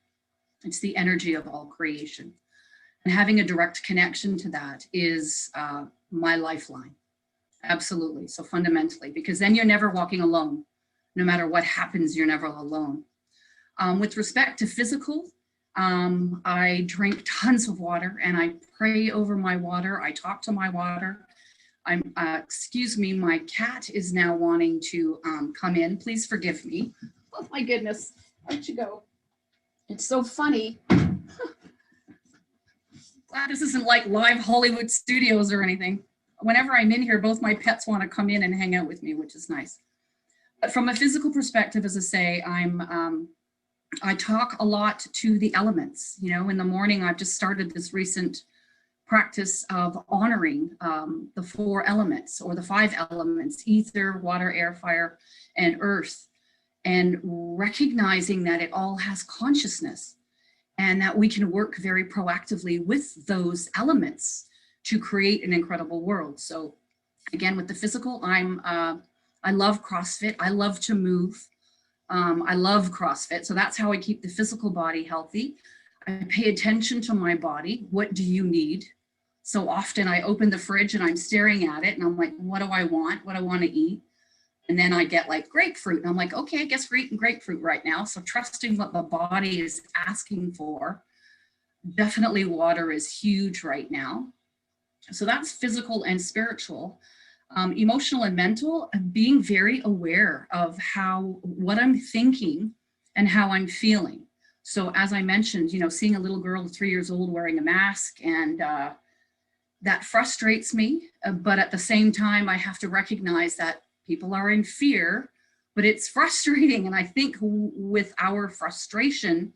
It's the energy of all creation. And having a direct connection to that is my lifeline. Absolutely. So fundamentally, because then you're never walking alone. No matter what happens, you're never alone. With respect to physical, I drink tons of water and I pray over my water. I talk to my water. Excuse me, my cat is now wanting to come in. Please forgive me. Oh my goodness, where'd you go? It's so funny. Glad this isn't like live Hollywood studios or anything. Whenever I'm in here, both my pets want to come in and hang out with me, which is nice. But from a physical perspective, as I say, I talk a lot to the elements. You know, in the morning, I've just started this recent practice of honoring the 4 elements or the 5 elements: ether, water, air, fire, and earth, and recognizing that it all has consciousness and that we can work very proactively with those elements to create an incredible world. So again, with the physical, I love CrossFit. I love to move. I love CrossFit. So that's how I keep the physical body healthy. I pay attention to my body. What do you need? So often I open the fridge and I'm staring at it and I'm like, what do I want? What do I want to eat? And then I get like grapefruit. And I'm like, okay, I guess we're eating grapefruit right now. So trusting what the body is asking for. Definitely water is huge right now. So that's physical and spiritual. Emotional and mental, being very aware of what I'm thinking and how I'm feeling. So as I mentioned, you know, seeing a little girl 3 years old wearing a mask, and that frustrates me. But at the same time, I have to recognize that people are in fear, but it's frustrating. And I think with our frustration,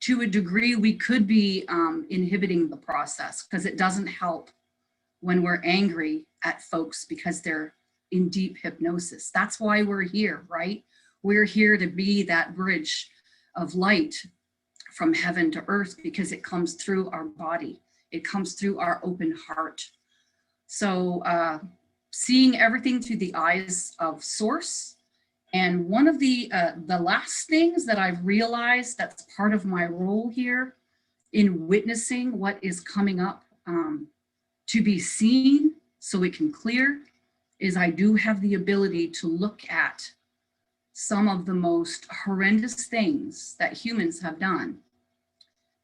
to a degree, we could be inhibiting the process, because it doesn't help when we're angry at folks because they're in deep hypnosis. That's why we're here, right? We're here to be that bridge of light from heaven to earth, because it comes through our body. It comes through our open heart. So seeing everything through the eyes of Source. And one of the last things that I've realized that's part of my role here in witnessing what is coming up to be seen so it can clear, is I do have the ability to look at some of the most horrendous things that humans have done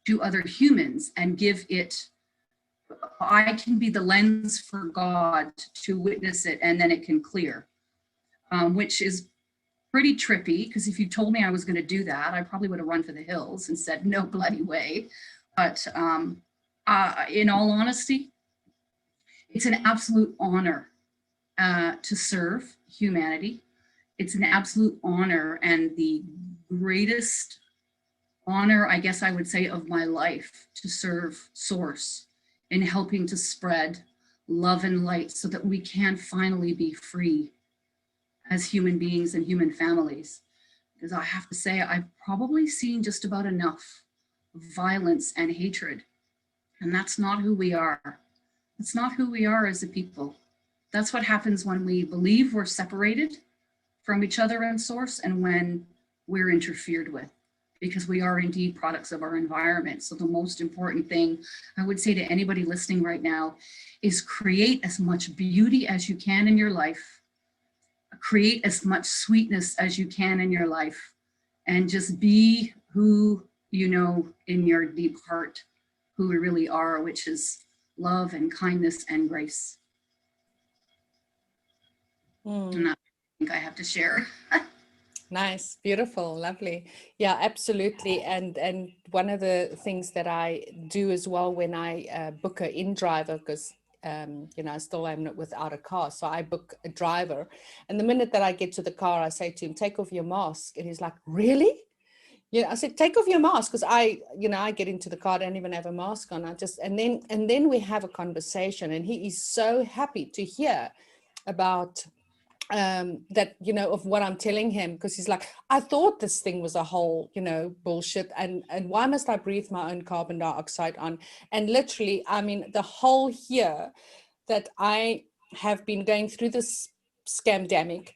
to other humans and give it, I can be the lens for God to witness it, and then it can clear, which is pretty trippy, because if you told me I was going to do that, I probably would have run for the hills and said, no bloody way. But in all honesty, it's an absolute honor to serve humanity. It's an absolute honor and the greatest honor, I guess I would say, of my life to serve Source in helping to spread love and light so that we can finally be free as human beings and human families. Because I have to say, I've probably seen just about enough violence and hatred. And that's not who we are. It's not who we are as a people. That's what happens when we believe we're separated from each other and Source, and when we're interfered with, because we are indeed products of our environment. So the most important thing I would say to anybody listening right now is create as much beauty as you can in your life, create as much sweetness as you can in your life, and just be who you know in your deep heart, who we really are, which is love and kindness and grace. And that's what I think I have to share. Nice, beautiful, lovely. Yeah, absolutely. And one of the things that I do as well when I book a in driver, because you know, I still am without a car, so I book a driver. And the minute that I get to the car, I say to him, "Take off your mask." And he's like, "Really?" Yeah, I said, "Take off your mask," because I get into the car, I don't even have a mask on. I just and then we have a conversation, and he is so happy to hear about that, of what I'm telling him, because he's like, "I thought this thing was a whole, bullshit, and why must I breathe my own carbon dioxide on?" And literally, I mean, the whole year that I have been going through this scamdemic,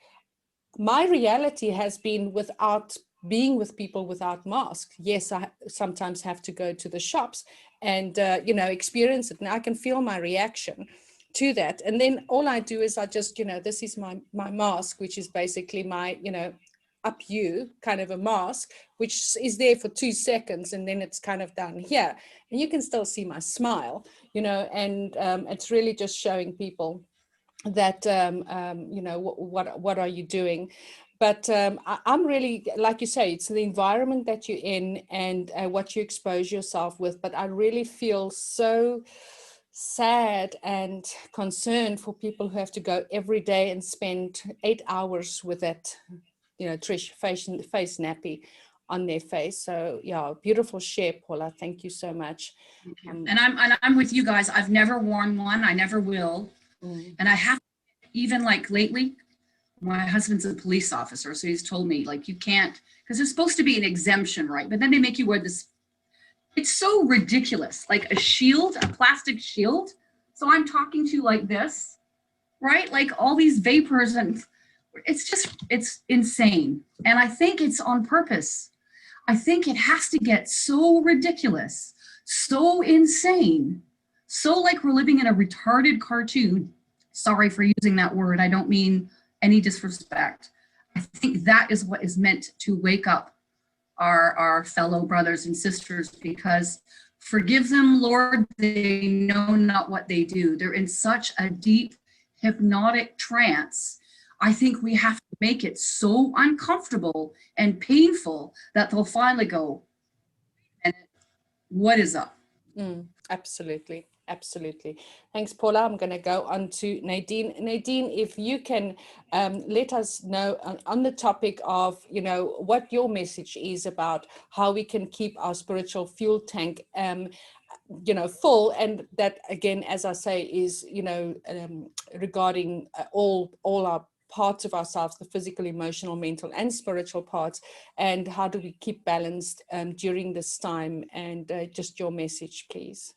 my reality has been without being with people without masks. Yes, I sometimes have to go to the shops and experience it, and I can feel my reaction to that. And then all I do is I just, this is my mask, which is basically my, up you kind of a mask, which is there for 2 seconds, and then it's kind of down here, and you can still see my smile, and it's really just showing people that what are you doing. But I'm really, like you say, it's the environment that you're in and what you expose yourself with. But I really feel so sad and concerned for people who have to go every day and spend 8 hours with that, Trish face nappy on their face. So yeah, beautiful share, Paula. Thank you so much. And I'm with you guys. I've never worn one. I never will. And I have, even like lately, my husband's a police officer, so he's told me, like, you can't, because there's supposed to be an exemption, right? But then they make you wear this, it's so ridiculous, like a shield, a plastic shield. So I'm talking to you like this, right? Like all these vapors, and it's insane. And I think it's on purpose. I think it has to get so ridiculous, so insane, so like we're living in a retarded cartoon. Sorry for using that word. I don't mean any disrespect. I think that is what is meant to wake up our fellow brothers and sisters, because forgive them, Lord, they know not what they do. They're in such a deep hypnotic trance. I think we have to make it so uncomfortable and painful that they'll finally go, and what is up? Absolutely. Absolutely. Thanks, Paula. I'm going to go on to Nadine. Nadine, if you can let us know on the topic of, what your message is about how we can keep our spiritual fuel tank, full. And that, again, as I say, is, regarding all our parts of ourselves, the physical, emotional, mental, and spiritual parts, and how do we keep balanced during this time, and just your message, please.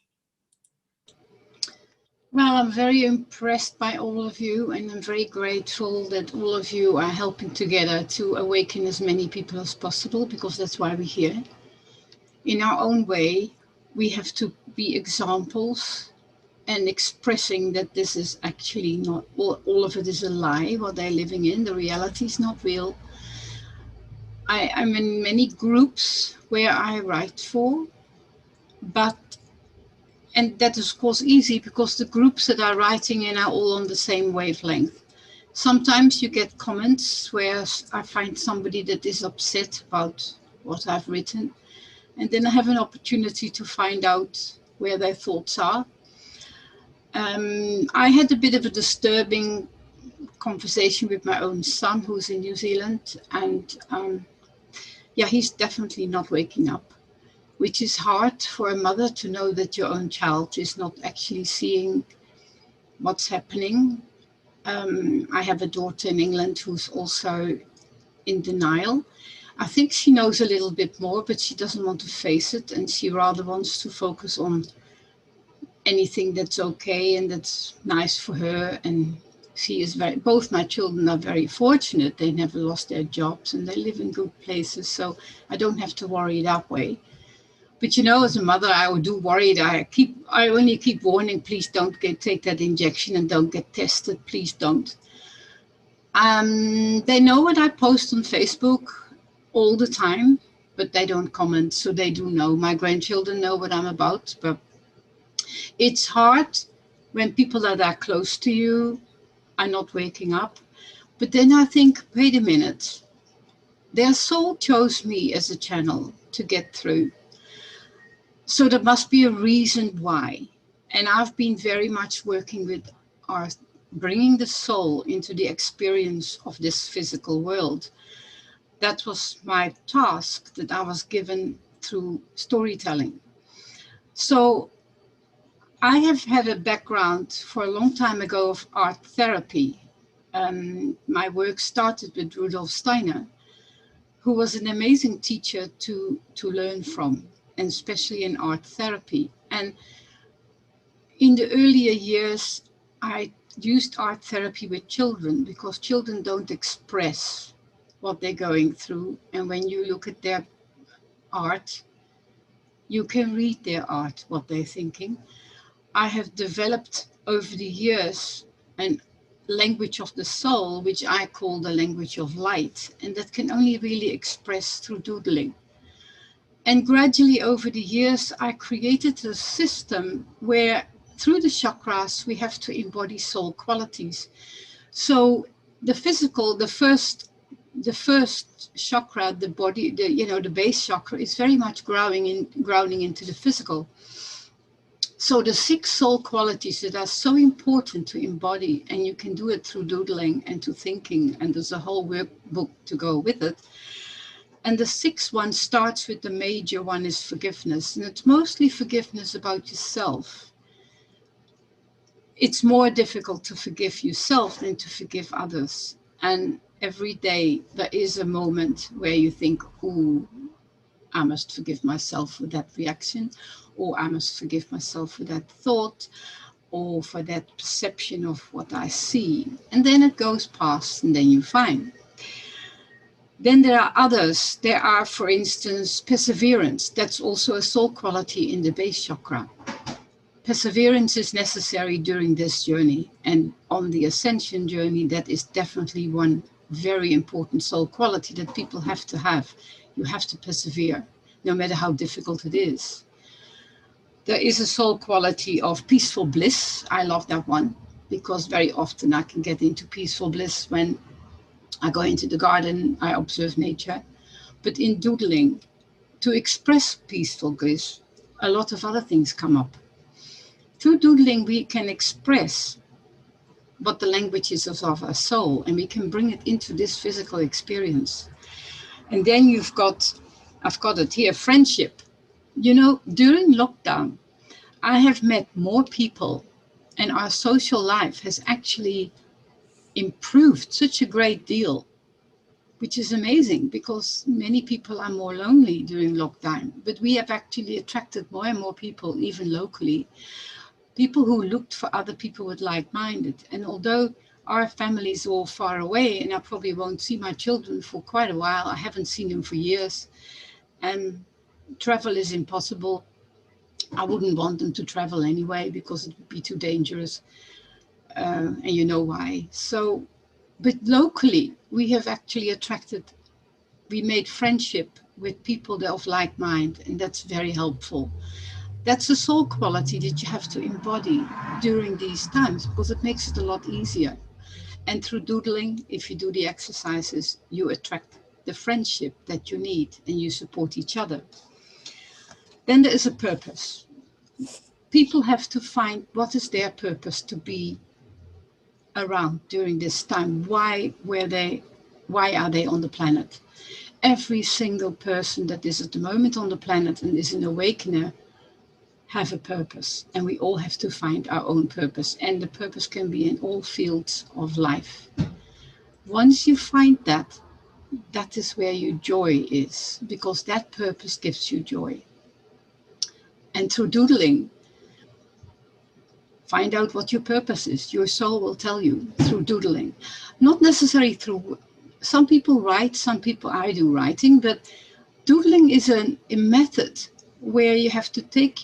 Well, I'm very impressed by all of you, and I'm very grateful that all of you are helping together to awaken as many people as possible, because that's why we're here. In our own way, we have to be examples and expressing that this is actually not, all of it is a lie, what they're living in. The reality is not real. I'm in many groups where I write for, and that is of course easy because the groups that are writing in are all on the same wavelength. Sometimes you get comments where I find somebody that is upset about what I've written, and then I have an opportunity to find out where their thoughts are. I had a bit of a disturbing conversation with my own son, who's in New Zealand, and he's definitely not waking up. which is hard for a mother to know that your own child is not actually seeing what's happening. I have a daughter in England who's also in denial. I think she knows a little bit more, but she doesn't want to face it, and she rather wants to focus on anything that's okay and that's nice for her. And she is both my children are very fortunate. They never lost their jobs and they live in good places, so I don't have to worry that way. But you know, as a mother, I do worry. I only keep warning, please don't take that injection and don't get tested. Please don't. They know what I post on Facebook all the time, but they don't comment, so they do know. My grandchildren know what I'm about, but it's hard when people that are close to you are not waking up. But then I think, wait a minute, their soul chose me as a channel to get through. So there must be a reason why. And I've been very much working with bringing the soul into the experience of this physical world. That was my task that I was given through storytelling. So I have had a background for a long time ago of art therapy. My work started with Rudolf Steiner, who was an amazing teacher to learn from, and especially in art therapy. And in the earlier years, I used art therapy with children because children don't express what they're going through. And when you look at their art, you can read their art, what they're thinking. I have developed over the years a language of the soul, which I call the language of light, and that can only really express through doodling. And gradually over the years, I created a system where through the chakras, we have to embody soul qualities. So the physical, the first chakra, the body, the base chakra is very much grounding into the physical. So the 6 soul qualities that are so important to embody, and you can do it through doodling and to thinking, and there's a whole workbook to go with it. And the 6th one starts with the major one is forgiveness. And it's mostly forgiveness about yourself. It's more difficult to forgive yourself than to forgive others. And every day there is a moment where you think, ooh, I must forgive myself for that reaction, or I must forgive myself for that thought, or for that perception of what I see. And then it goes past, and then you're fine. Then there are others. There are, for instance, perseverance. That's also a soul quality in the base chakra. Perseverance is necessary during this journey. And on the ascension journey, that is definitely one very important soul quality that people have to have. You have to persevere, no matter how difficult it is. There is a soul quality of peaceful bliss. I love that one, because very often I can get into peaceful bliss when I go into the garden, I observe nature. But in doodling, to express peaceful bliss, a lot of other things come up. Through doodling, we can express what the language is of our soul, and we can bring it into this physical experience. And then I've got it here, friendship. You know, during lockdown, I have met more people, and our social life has actually improved such a great deal, which is amazing because many people are more lonely during lockdown. But we have actually attracted more and more people, even locally, people who looked for other people with like-minded. And although our family is all far away, and I probably won't see my children for quite a while, I haven't seen them for years, and travel is impossible. I wouldn't want them to travel anyway because it would be too dangerous, and you know why. So, but locally, we have actually we made friendship with people that are of like mind, and that's very helpful. That's a soul quality that you have to embody during these times because it makes it a lot easier. And through doodling, if you do the exercises, you attract the friendship that you need and you support each other. Then there is a purpose. People have to find what is their purpose to be around during this time. Why are they on the planet? every single person that is at the moment on the planet and is an awakener have a purpose, and we all have to find our own purpose, and the purpose can be in all fields of life. Once you find that, that is where your joy is, because that purpose gives you joy. And through doodling, find out what your purpose is. Your soul will tell you through doodling. Not necessarily through, some people write, some people, I do writing, but doodling is a method where you have to take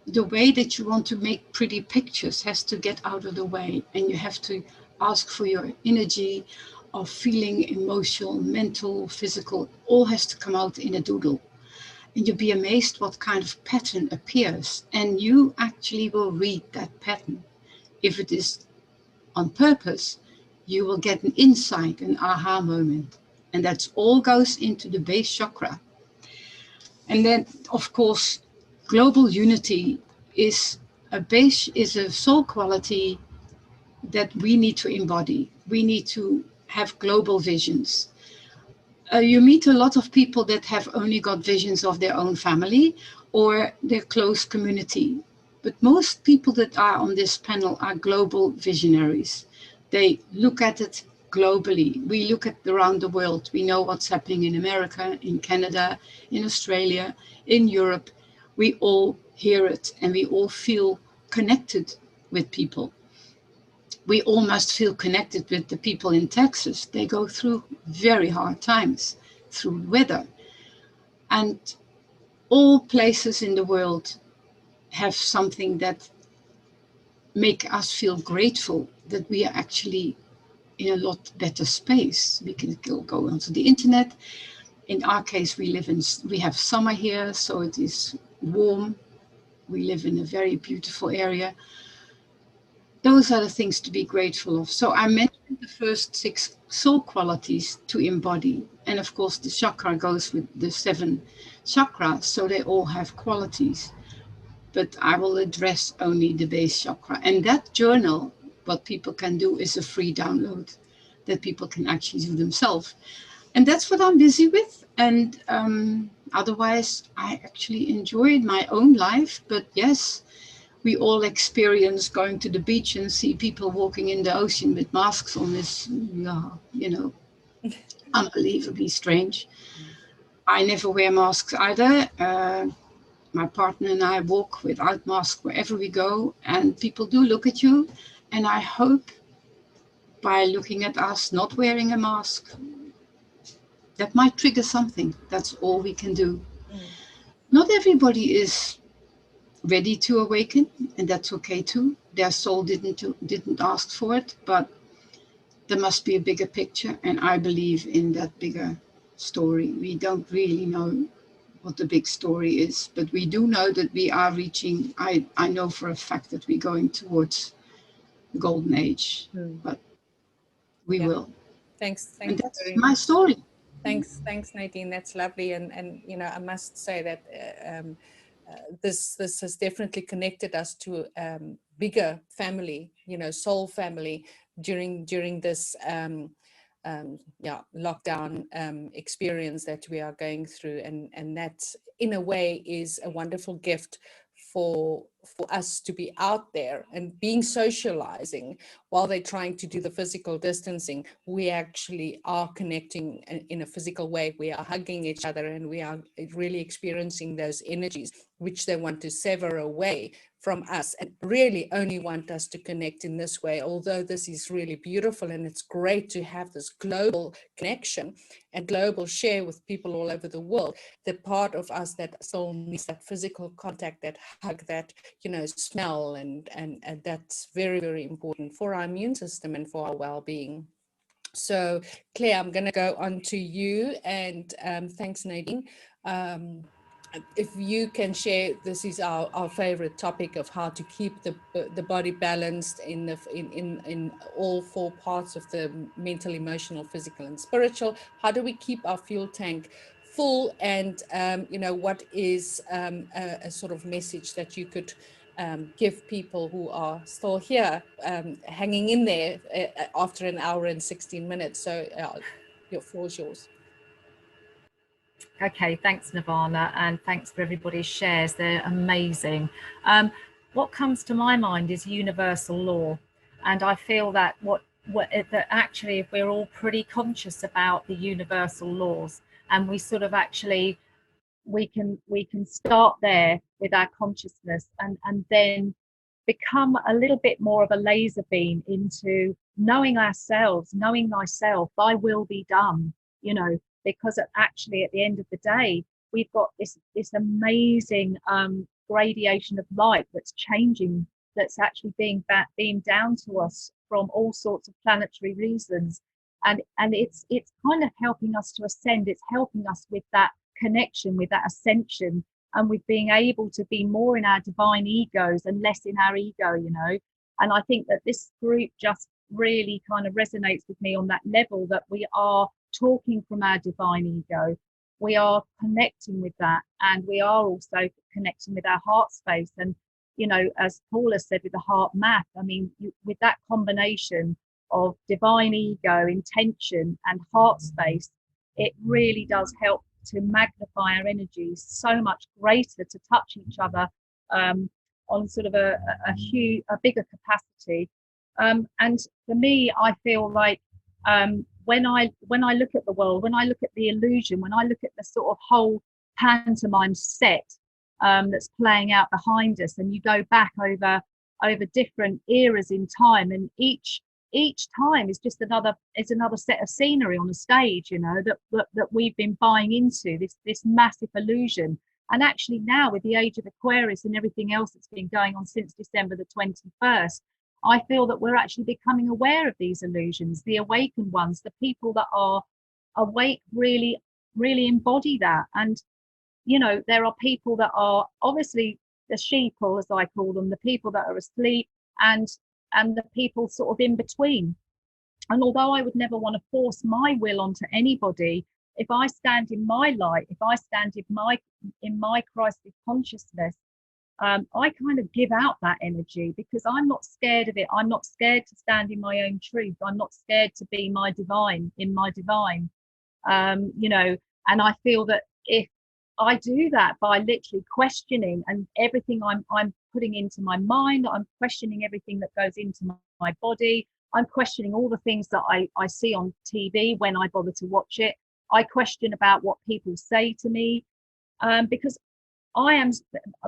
the way that you want to make pretty pictures has to get out of the way, and you have to ask for your energy of feeling, emotional, mental, physical, all has to come out in a doodle. And you'll be amazed what kind of pattern appears, and you actually will read that pattern. If it is on purpose, you will get an insight, an aha moment, and that's all goes into the base chakra. And then, of course, global unity is a soul quality that we need to embody. We need to have global visions. You meet a lot of people that have only got visions of their own family or their close community. But most people that are on this panel are global visionaries. They look at it globally. We look at around the world. We know what's happening in America, in Canada, in Australia, in Europe. We all hear it and we all feel connected with people. We all must feel connected with the people in Texas. They go through very hard times, through weather. And all places in the world have something that make us feel grateful that we are actually in a lot better space. We can go onto the internet. In our case, we have summer here, so it is warm. We live in a very beautiful area. Those are the things to be grateful of. So I mentioned the first 6 soul qualities to embody. And of course, the chakra goes with the 7 chakras, so they all have qualities. But I will address only the base chakra. And that journal, what people can do is a free download that people can actually do themselves. And that's what I'm busy with. And otherwise, I actually enjoyed my own life. But yes, we all experience going to the beach and see people walking in the ocean with masks on. This, unbelievably strange. I never wear masks either. My partner and I walk without masks wherever we go, and people do look at you. And I hope by looking at us not wearing a mask, that might trigger something. That's all we can do. Not everybody is ready to awaken, and that's okay too. Their soul didn't ask for it, but there must be a bigger picture, and I believe in that bigger story. We don't really know what the big story is, but we do know that we are reaching, I know for a fact that we're going towards the golden age, but we will. Thanks And that's very my much. story. Thanks, Nadine. That's lovely, and I must say that this has definitely connected us to bigger family, soul family during this lockdown experience that we are going through, and that in a way is a wonderful gift for us to be out there and being socializing while they're trying to do the physical distancing. We actually are connecting in a physical way. We are hugging each other, and we are really experiencing those energies which they want to sever away from us and really only want us to connect in this way. Although this is really beautiful and it's great to have this global connection and global share with people all over the world, the part of us that still needs that physical contact, that hug, that smell, and that's very, very important for our immune system and for our well-being. So Claire, I'm going to go on to you, and thanks, Nadine. If you can share, this is our favorite topic of how to keep the body balanced in all 4 parts of the mental, emotional, physical, and spiritual. How do we keep our fuel tank full? And what is a sort of message that you could give people who are still here, hanging in there after an hour and 16 minutes? So your floor is yours. Okay, thanks Nirvana, and thanks for everybody's shares. They're amazing. What comes to my mind is universal law, and I feel that that actually, if we're all pretty conscious about the universal laws, and we sort of actually we can start there with our consciousness, and then become a little bit more of a laser beam into knowing ourselves, knowing thyself, thy will be done, you know, because actually at the end of the day, we've got this amazing gradation of light that's changing, that's actually being beamed down to us from all sorts of planetary reasons. And it's kind of helping us to ascend. It's helping us with that connection, with that ascension, and with being able to be more in our divine egos and less in our ego, you know. And I think that this group just really kind of resonates with me on that level, that we are talking from our divine ego, we are connecting with that, and we are also connecting with our heart space. And you know, as Paula said, with the heart math, I mean, with that combination of divine ego, intention and heart space, it really does help to magnify our energies so much greater, to touch each other on sort of a bigger capacity. And for me, I feel like when I look at the world, when I look at the illusion, when I look at the sort of whole pantomime set that's playing out behind us, and you go back over different eras in time, and each time is just another set of scenery on a stage, you know, that we've been buying into, this massive illusion. And actually now, with the age of Aquarius and everything else that's been going on since December the 21st, I feel that we're actually becoming aware of these illusions. The awakened ones, the people that are awake, really embody that. And you know, there are people that are obviously the sheeple, as I call them, the people that are asleep, and the people sort of in between. And although I would never want to force my will onto anybody, if I stand in my light, if I stand in my Christly consciousness, I kind of give out that energy, because I'm not scared of it. I'm not scared to stand in my own truth. I'm not scared to be my divine, in my divine. You know, and I feel that if I do that by literally questioning, and everything I'm putting into my mind, I'm questioning everything that goes into my body, I'm questioning all the things that I see on TV when I bother to watch it. I question about what people say to me, because I am,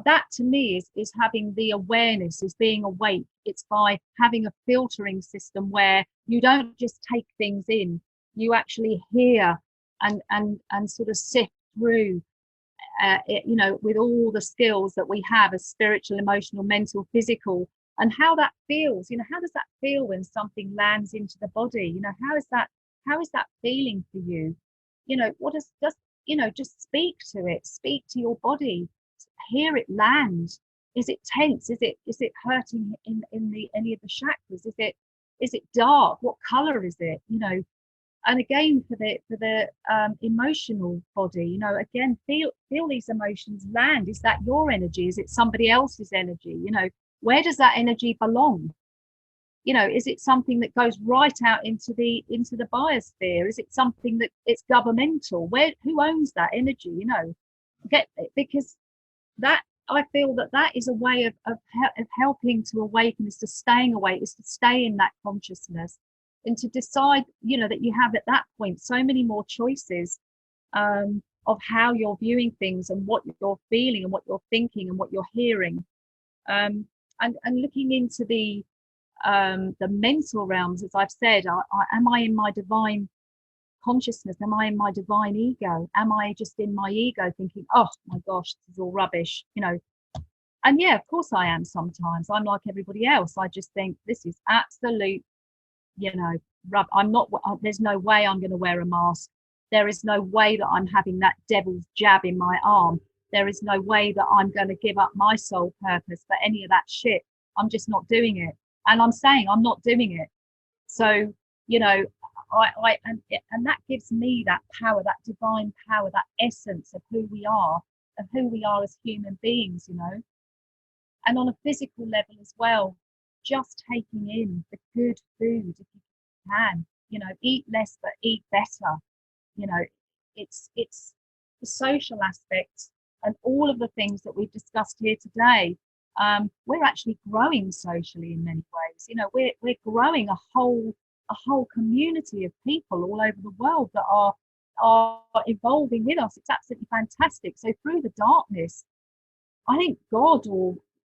that to me is having the awareness, is being awake. It's by having a filtering system where you don't just take things in, you actually hear and sort of sift through, you know, with all the skills that we have as spiritual, emotional, mental, physical, and how that feels. You know, how does that feel when something lands into the body? You know, how is that feeling for you? You know, what is just, you know, just speak to it, speak to your body, hear it land. Is it tense? Is it hurting in any of the chakras? Is it dark? What color is it? You know, and again for the emotional body, you know, again, feel these emotions land. Is that your energy? Is it somebody else's energy? You know, where does that energy belong? You know, is it something that goes right out into the biosphere? Is it something that it's governmental? Who owns that energy? You know, because that, I feel that is a way of helping to awaken, is to staying awake, is to stay in that consciousness, and to decide, you know, that you have at that point so many more choices of how you're viewing things, and what you're feeling, and what you're thinking, and what you're hearing, and looking into the mental realms. As I've said, am I in my divine consciousness? Am I in my divine ego? Am I just in my ego thinking, oh my gosh, this is all rubbish, you know? And yeah, of course I am. Sometimes I'm like everybody else. I just think this is absolute, you know, I'm not, there's no way I'm going to wear a mask. There is no way that I'm having that devil's jab in my arm. There is no way that I'm going to give up my soul purpose for any of that shit. I'm just not doing it. And I'm saying I'm not doing it. So, you know, and that gives me that power, that divine power, that essence of who we are as human beings, you know. And on a physical level as well, just taking in the good food if you can, you know, eat less but eat better. You know, it's the social aspects and all of the things that we've discussed here today, we're actually growing socially in many ways. You know, we're growing a whole community of people all over the world that are evolving with us. It's absolutely fantastic. So through the darkness, I think God,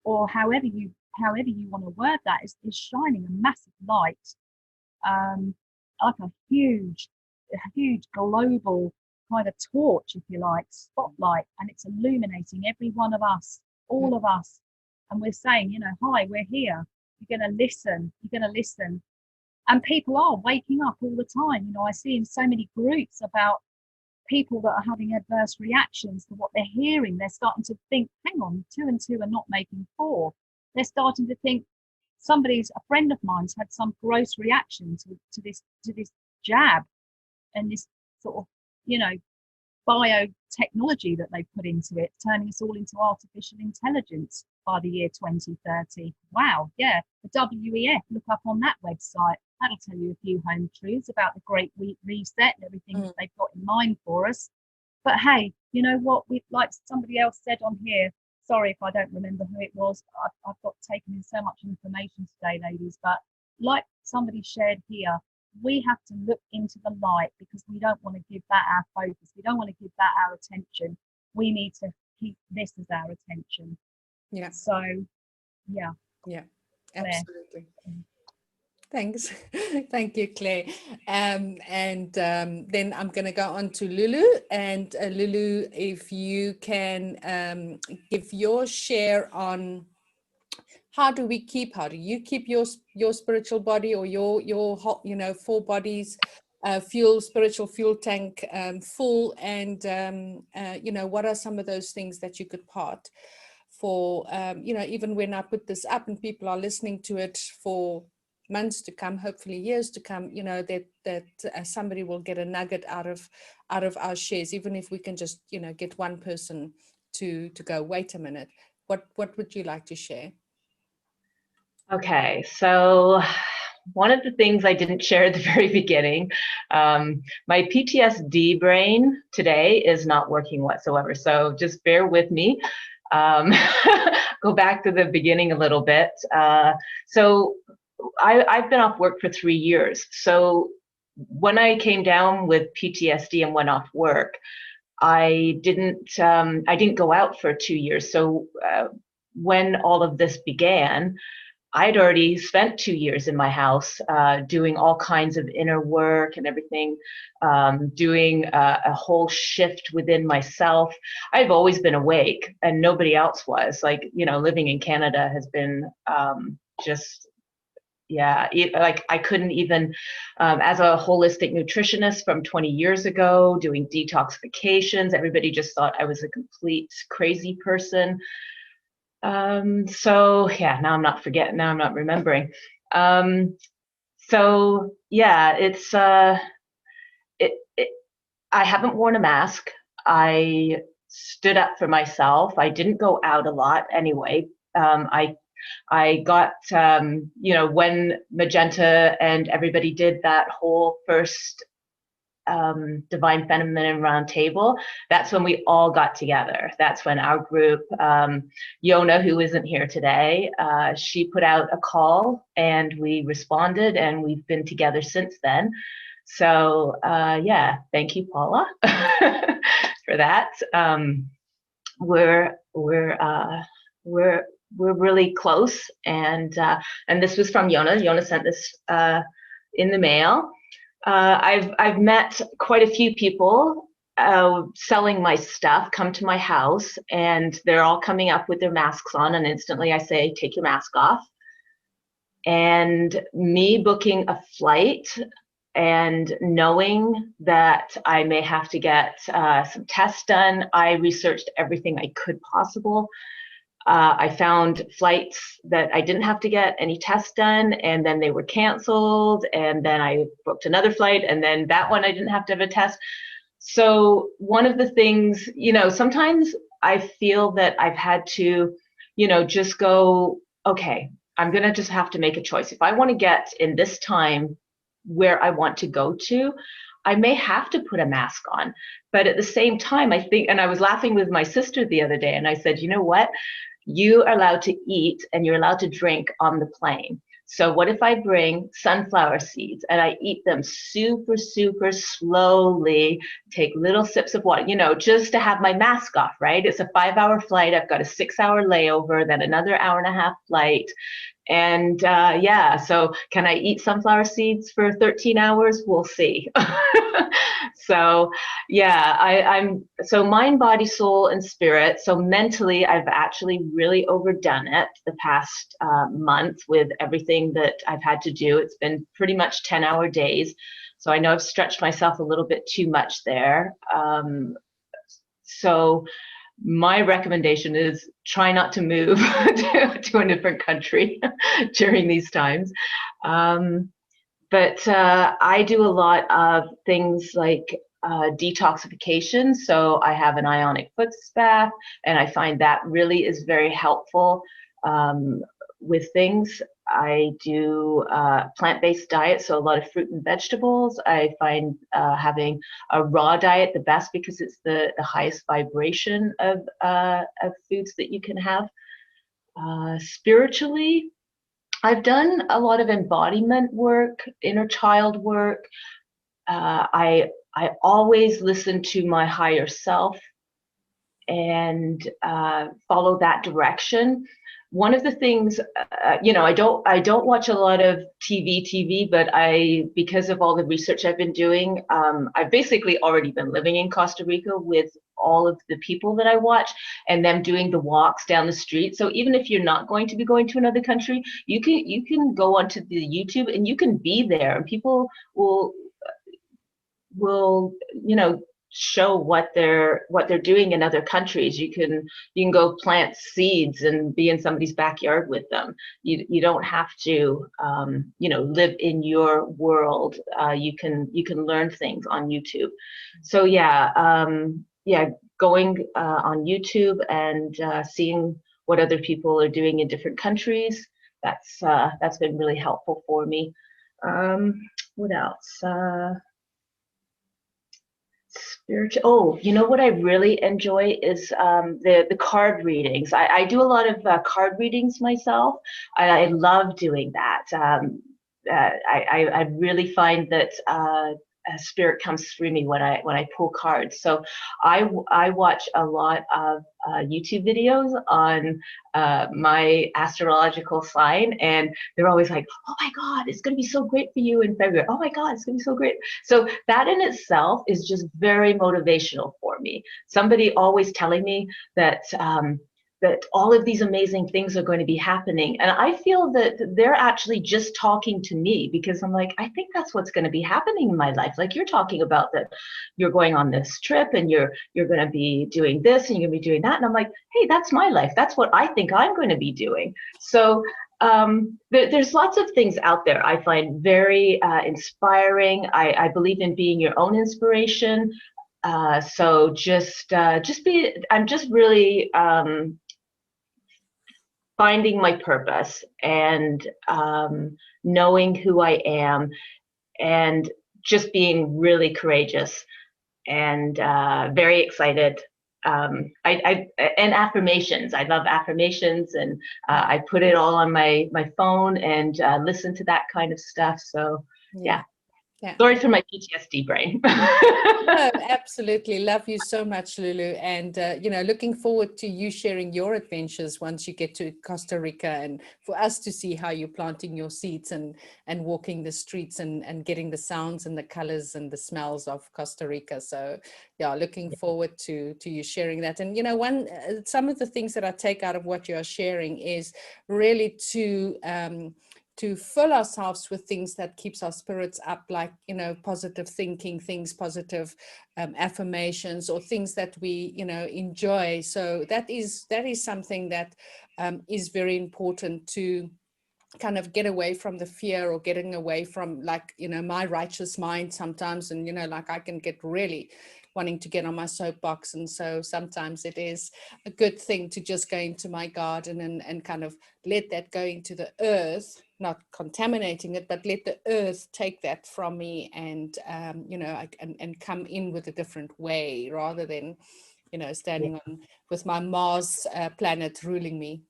or however you want to word that, is shining a massive light, like a huge global kind of torch, if you like, spotlight, and it's illuminating every one of us, all of us. And we're saying, you know, hi, we're here. You're going to listen. And people are waking up all the time. You know, I see in so many groups about people that are having adverse reactions to what they're hearing. They're starting to think, hang on, 2 and 2 are not making 4. They're starting to think, a friend of mine's had some gross reaction to this jab and this sort of, you know, biotechnology that they put into it, turning us all into artificial intelligence by the year 2030. Wow, yeah, the WEF, look up on that website. That'll tell you a few home truths about the Great Reset and everything that they've got in mind for us. But hey, you know what? Like somebody else said on here, sorry if I don't remember who it was. I've got taken in so much information today, ladies. But like somebody shared here, we have to look into the light because we don't want to give that our focus. We don't want to give that our attention. We need to keep this as our attention. Yeah. So, yeah. Yeah, absolutely. Thanks. Thank you, Claire. Then I'm going to go on to Lulu. And Lulu, if you can give your share on how do you keep your spiritual body or your 4 bodies spiritual fuel tank full, and what are some of those things that you could part for even when I put this up and people are listening to it for months to come, hopefully years to come, that somebody will get a nugget out of our shares, even if we can just get one person to go, wait a minute, what would you like to share? Okay, so one of the things I didn't share at the very beginning, my PTSD brain today is not working whatsoever. So just bear with me. Go back to the beginning a little bit. So I've been off work for 3 years. So when I came down with PTSD and went off work, I didn't go out for 2 years. So when all of this began, I'd already spent 2 years in my house doing all kinds of inner work and everything, doing a whole shift within myself. I've always been awake and nobody else was. Like, living in Canada has been like I couldn't even, as a holistic nutritionist from 20 years ago, doing detoxifications, everybody just thought I was a complete crazy person. So yeah, now I'm not remembering. So yeah, it's, I haven't worn a mask. I stood up for myself. I didn't go out a lot anyway. I got, when Magenta and everybody did that whole first Divine Feminine Round Table, that's when we all got together. That's when our group, Yona, who isn't here today, she put out a call and we responded, and we've been together since then. So yeah, thank you, Paula, for that. We're really close, and this was from Yona. Yona sent this in the mail. I've met quite a few people selling my stuff, come to my house, and they're all coming up with their masks on, and instantly I say, take your mask off. And me booking a flight and knowing that I may have to get some tests done, I researched everything I could possible. I found flights that I didn't have to get any tests done, and then they were canceled, and then I booked another flight, and then that one I didn't have to have a test. So one of the things, sometimes I feel that I've had to, just go, okay, I'm going to just have to make a choice. If I want to get in this time where I want to go to, I may have to put a mask on. But at the same time, I think, and I was laughing with my sister the other day, and I said, you know what? You are allowed to eat and you're allowed to drink on the plane. So what if I bring sunflower seeds and I eat them super, super slowly, take little sips of water, you know, just to have my mask off, right? It's a 5-hour flight. I've got a 6-hour layover, then another 1.5-hour flight. And yeah, so can I eat sunflower seeds for 13 hours? We'll see. So yeah, I'm so mind, body, soul, and spirit. So mentally, I've actually really overdone it the past month with everything that I've had to do. It's been pretty much 10-hour days. So I know I've stretched myself a little bit too much there. So my recommendation is try not to move to a different country during these times. But I do a lot of things like detoxification. So I have an ionic foot bath, and I find that really is very helpful with things. I do plant-based diet, so a lot of fruit and vegetables. I find having a raw diet the best because it's the highest vibration of foods that you can have. Spiritually, I've done a lot of embodiment work, inner child work. I always listen to my higher self and follow that direction. One of the things, you know, I don't watch a lot of TV, but because of all the research I've been doing, I've basically already been living in Costa Rica with all of the people that I watch and them doing the walks down the street. So even if you're not going to be going to another country, you can go onto the YouTube and you can be there, and people will you know, show what they're doing in other countries. You can go plant seeds and be in somebody's backyard with them. You don't have to you know, live in your world. You can learn things on YouTube. So yeah, yeah, going on YouTube and seeing what other people are doing in different countries, that's been really helpful for me. What else? Spiritual. Oh, you know what I really enjoy is the card readings. I do a lot of card readings myself. I love doing that. I really find that spirit comes through me when I pull cards. So I watch a lot of YouTube videos on my astrological sign, and they're always like, oh my God, it's going to be so great for you in February. Oh my God, it's going to be so great. So that in itself is just very motivational for me. Somebody always telling me that that all of these amazing things are going to be happening. And I feel that they're actually just talking to me, because I'm like, I think that's what's going to be happening in my life. Like you're talking about that you're going on this trip and you're going to be doing this and you're going to be doing that. And I'm like, hey, that's my life. That's what I think I'm going to be doing. So there's lots of things out there I find very inspiring. I believe in being your own inspiration. So I'm just really finding my purpose and knowing who I am, and just being really courageous and very excited. And affirmations. I love affirmations, and I put it all on my phone and listen to that kind of stuff. So yeah. Yeah. Sorry for my PTSD brain. No, absolutely. Love you so much, Lulu. And, you know, looking forward to you sharing your adventures once you get to Costa Rica, and for us to see how you're planting your seeds and walking the streets and getting the sounds and the colors and the smells of Costa Rica. So yeah, looking forward to you sharing that. And, you know, some of the things that I take out of what you're sharing is really to fill ourselves with things that keeps our spirits up, like, you know, positive thinking, positive affirmations, or things that we, you know, enjoy. So that is something that is very important, to kind of get away from the fear, or getting away from, like, you know, my righteous mind sometimes. And, you know, like I can get really wanting to get on my soapbox. And so sometimes it is a good thing to just go into my garden and kind of let that go into the earth, not contaminating it, but let the earth take that from me, and you know, and come in with a different way, rather than, you know, standing on with my Mars planet ruling me.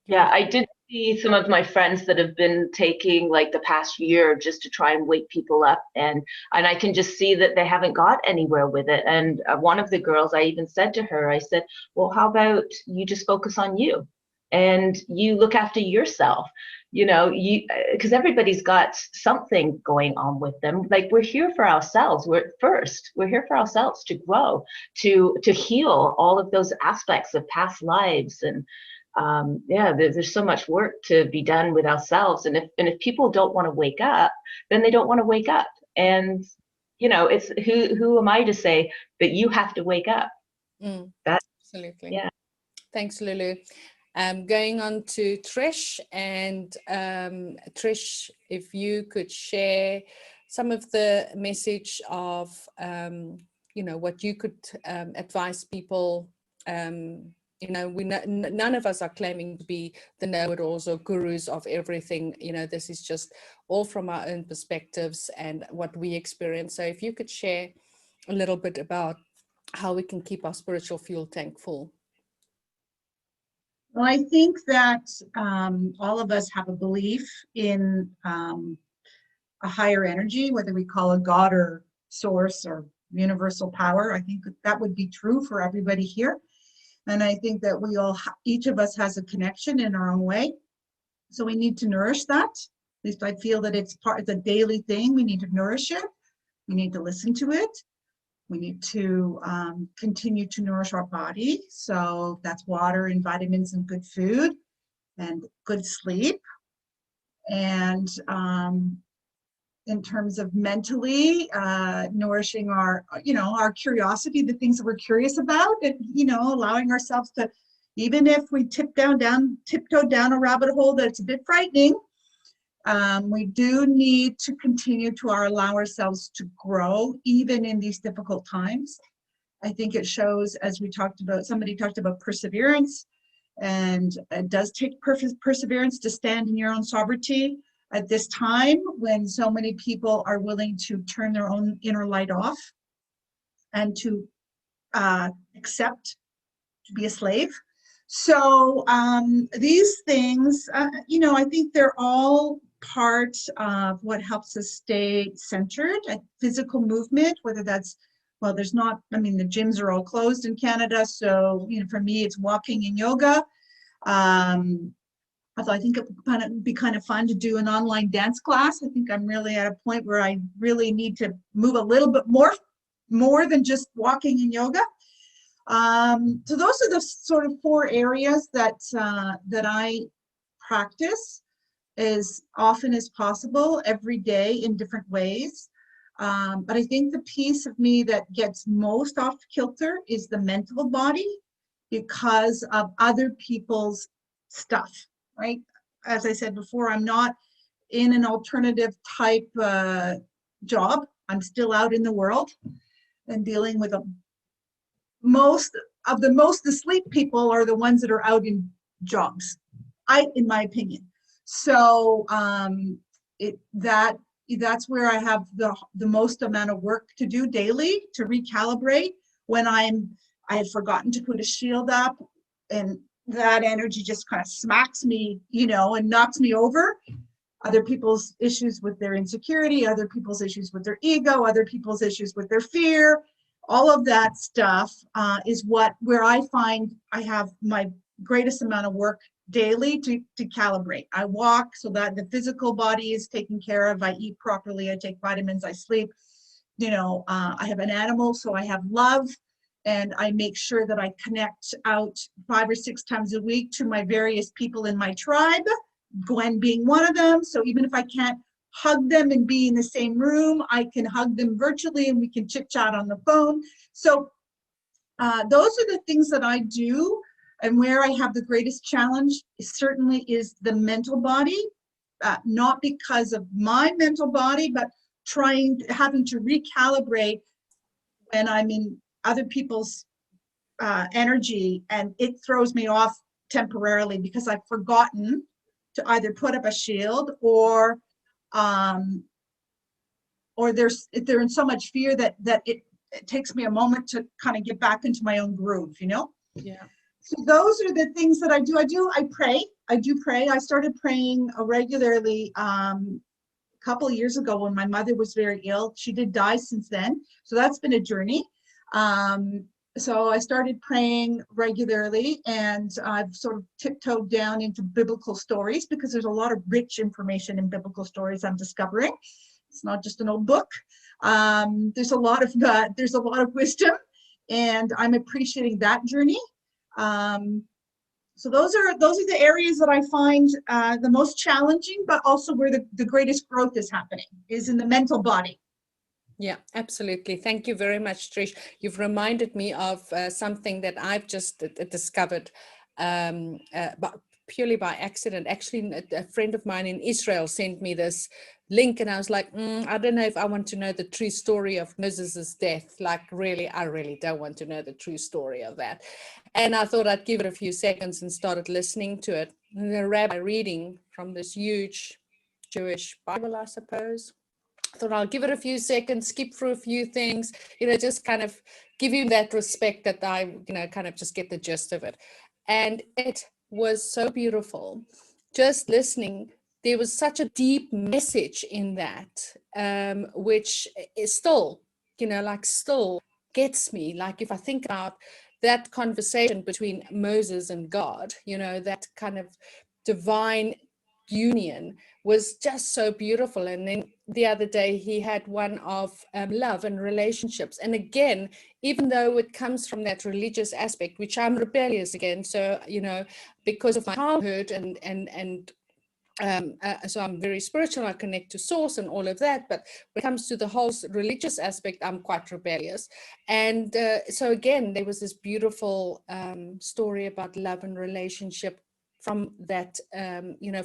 Yeah, I did see some of my friends that have been taking like the past year just to try and wake people up, and I can just see that they haven't got anywhere with it. And one of the girls, I even said to her, I said, well, how about you just focus on you and you look after yourself, you know, you, because everybody's got something going on with them. Like, we're here for ourselves. We're here for ourselves to grow, to heal all of those aspects of past lives. And yeah, there's so much work to be done with ourselves. And if people don't want to wake up, then they don't want to wake up. And, you know, it's who am I to say that you have to wake up? Absolutely. Yeah. Thanks, Lulu. Going on to Trish, and Trish, if you could share some of the message of, you know, what you could advise people. You know, none of us are claiming to be the know-it-alls or gurus of everything. You know, this is just all from our own perspectives and what we experience. So if you could share a little bit about how we can keep our spiritual fuel tank full. Well, I think that all of us have a belief in a higher energy, whether we call it God or source or universal power. I think that would be true for everybody here. And I think that we all, each of us has a connection in our own way. So we need to nourish that. At least I feel that it's a daily thing. We need to nourish it. We need to listen to it. We need to continue to nourish our body. So that's water and vitamins and good food and good sleep. And in terms of mentally nourishing our, you know, our curiosity, the things that we're curious about, and, you know, allowing ourselves to, even if we tiptoe down a rabbit hole that's a bit frightening, we do need to continue to allow ourselves to grow even in these difficult times. I think it shows, as we talked about, somebody talked about perseverance, and it does take perseverance to stand in your own sovereignty at this time when so many people are willing to turn their own inner light off and to accept to be a slave. So these things, you know, I think they're all part of what helps us stay centered. Physical movement, whether that's, well, there's not, I mean, the gyms are all closed in Canada. So, you know, for me, it's walking and yoga. Although I think it would be kind of fun to do an online dance class. I think I'm really at a point where I really need to move a little bit more than just walking and yoga. So those are the sort of 4 areas that I practice as often as possible every day in different ways. But I think the piece of me that gets most off kilter is the mental body because of other people's stuff, right? As I said before, I'm not in an alternative type job. I'm still out in the world and dealing with most asleep people are the ones that are out in jobs, in my opinion. So that's where I have the most amount of work to do daily to recalibrate when I had forgotten to put a shield up, and that energy just kind of smacks me, you know, and knocks me over. Other people's issues with their insecurity, other people's issues with their ego, other people's issues with their fear, all of that stuff is where I find I have my greatest amount of work daily to calibrate. I walk so that the physical body is taken care of. I eat properly. I take vitamins. I sleep. You know, I have an animal, so I have love, and I make sure that I connect out 5 or 6 times a week to my various people in my tribe, Gwen being one of them. So even if I can't hug them and be in the same room, I can hug them virtually and we can chit chat on the phone. So those are the things that I do. And where I have the greatest challenge certainly is the mental body, not because of my mental body, but having to recalibrate when I'm in other people's energy, and it throws me off temporarily because I've forgotten to either put up a shield, or they're in so much fear that it takes me a moment to kind of get back into my own groove, you know? Yeah. So those are the things that I do. I pray. I do pray. I started praying regularly a couple of years ago when my mother was very ill. She did die since then. So that's been a journey. So I started praying regularly, and I've sort of tiptoed down into biblical stories because there's a lot of rich information in biblical stories I'm discovering. It's not just an old book. There's a lot of wisdom, and I'm appreciating that journey. So those are the areas that I find the most challenging, but also where the greatest growth is happening, is in the mental body. Yeah, absolutely. Thank you very much, Trish. You've reminded me of something that I've just discovered, but purely by accident. Actually, a friend of mine in Israel sent me this link, and I was like, I don't know if I want to know the true story of Moses's death. Like, really, I really don't want to know the true story of that. And I thought I'd give it a few seconds and started listening to it. And the rabbi reading from this huge Jewish Bible, I suppose. I thought I'll give it a few seconds, skip through a few things, just kind of give you that respect that I, kind of just get the gist of it. And it was so beautiful. Just listening, there was such a deep message in that, which is still, still gets me. Like if I think about that conversation between Moses and God, that kind of divine union was just so beautiful. And then the other day he had one of love and relationships, and again, even though it comes from that religious aspect, which I'm rebellious against, so because of my childhood and so I'm very spiritual, I connect to source and all of that, but when it comes to the whole religious aspect, I'm quite rebellious. And so again, there was this beautiful story about love and relationship from that,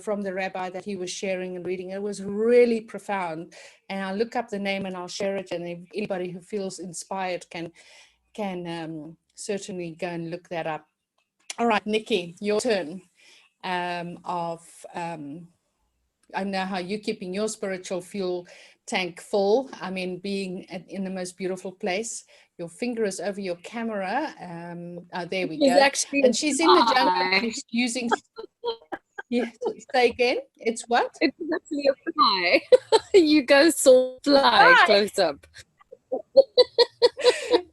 from the rabbi that he was sharing and reading. It was really profound. And I'll look up the name and I'll share it. And if anybody who feels inspired can certainly go and look that up. All right, Nikki, your turn. I know how you're keeping your spiritual fuel tank full. I mean, being in the most beautiful place. Your finger is over your camera. There we go. And she's in the jungle using. Yeah, say again. It's what? It's actually a fly. You go saw fly close up.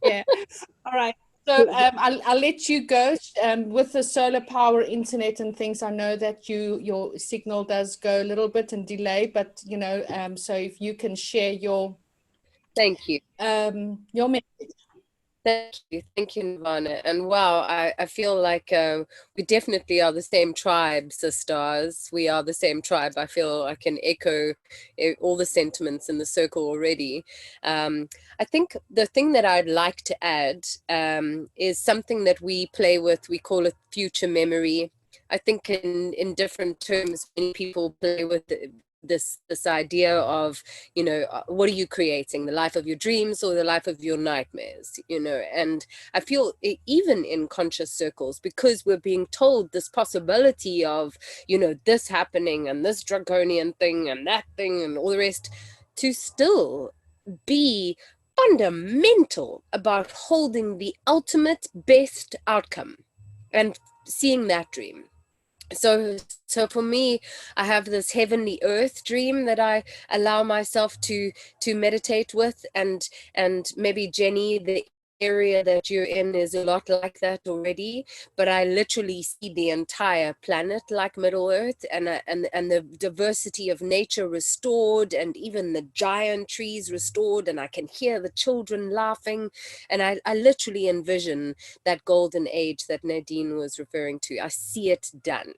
Yeah. All right. So I'll let you go with the solar power internet and things. I know that your signal does go a little bit and delay, but so if you can share your your message. Thank you, Nirvana. And wow, I feel like we definitely are the same tribe, sisters. We are the same tribe. I feel I can echo all the sentiments in the circle already. I think the thing that I'd like to add is something that we play with. We call it future memory. I think in different terms, many people play with this idea of, what are you creating, the life of your dreams or the life of your nightmares, and I feel even in conscious circles, because we're being told this possibility of, this happening and this draconian thing and that thing and all the rest, to still be fundamental about holding the ultimate best outcome and seeing that dream. So for me, I have this heavenly earth dream that I allow myself to meditate with, and maybe Jenny, the area that you're in is a lot like that already, but I literally see the entire planet like Middle Earth, and the diversity of nature restored, and even the giant trees restored, and I can hear the children laughing, and I literally envision that golden age that Nadine was referring to. I see it done,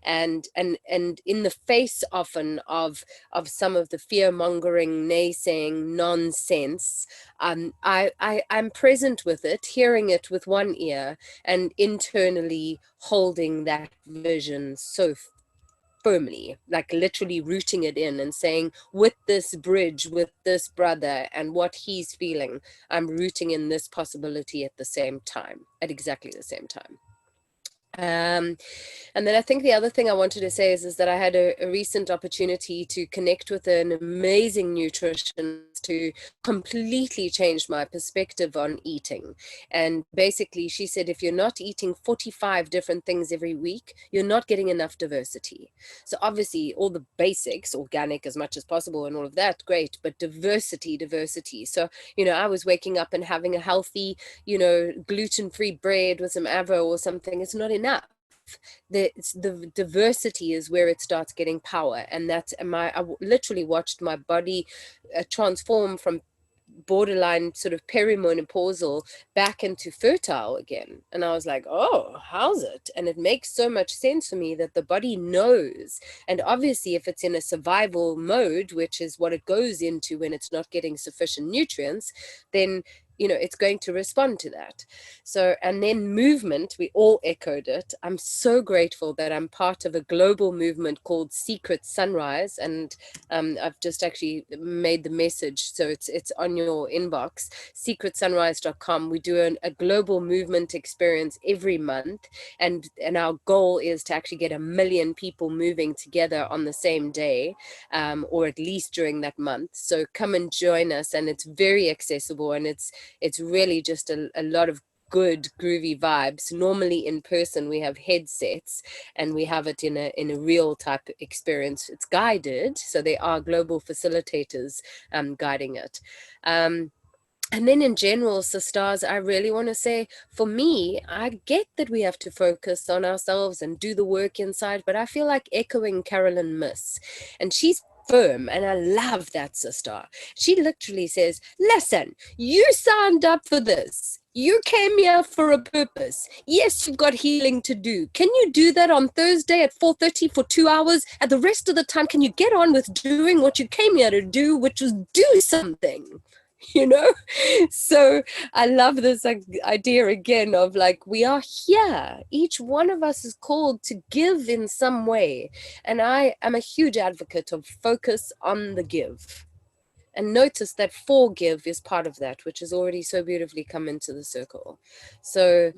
and in the face often of some of the fear-mongering, naysaying nonsense, I'm present with it, hearing it with one ear, and internally holding that vision so firmly, like literally rooting it in and saying, with this bridge, with this brother and what he's feeling, I'm rooting in this possibility at the same time, at exactly the same time. And then I think the other thing I wanted to say is that I had a recent opportunity to connect with an amazing nutritionist to completely change my perspective on eating. And basically she said, if you're not eating 45 different things every week, you're not getting enough diversity. So obviously all the basics, organic as much as possible and all of that, great, but diversity. So, you know, I was waking up and having a healthy, you know, gluten-free bread with some avo or something. It's not enough. The diversity is where it starts getting power, and that's I literally watched my body transform from borderline sort of perimenopausal back into fertile again. And I was like, oh, how's it? And it makes so much sense for me that the body knows. And obviously if it's in a survival mode, which is what it goes into when it's not getting sufficient nutrients, then you know, it's going to respond to that. So, and then movement, we all echoed it. I'm so grateful that I'm part of a global movement called Secret Sunrise. And I've just actually made the message, so it's on your inbox, secretsunrise.com. We do a global movement experience every month. And our goal is to actually get 1 million people moving together on the same day, or at least during that month. So come and join us. And it's very accessible, and it's really just a lot of good groovy vibes. Normally in person we have headsets and we have it in a real type experience. It's guided, so there are global facilitators guiding it. And then in general, sisters, I really want to say, for me, I get that we have to focus on ourselves and do the work inside, but I feel like echoing Carolyn Miss, and she's firm, and I love that sister. She literally says, listen, you signed up for this. You came here for a purpose. Yes, you've got healing to do. Can you do that on Thursday at 4:30 for 2 hours? And the rest of the time, can you get on with doing what you came here to do, which was do something? You know, so I love this idea again of like, we are here, each one of us is called to give in some way, and I am a huge advocate of focus on the give, and notice that forgive is part of that, which has already so beautifully come into the circle. So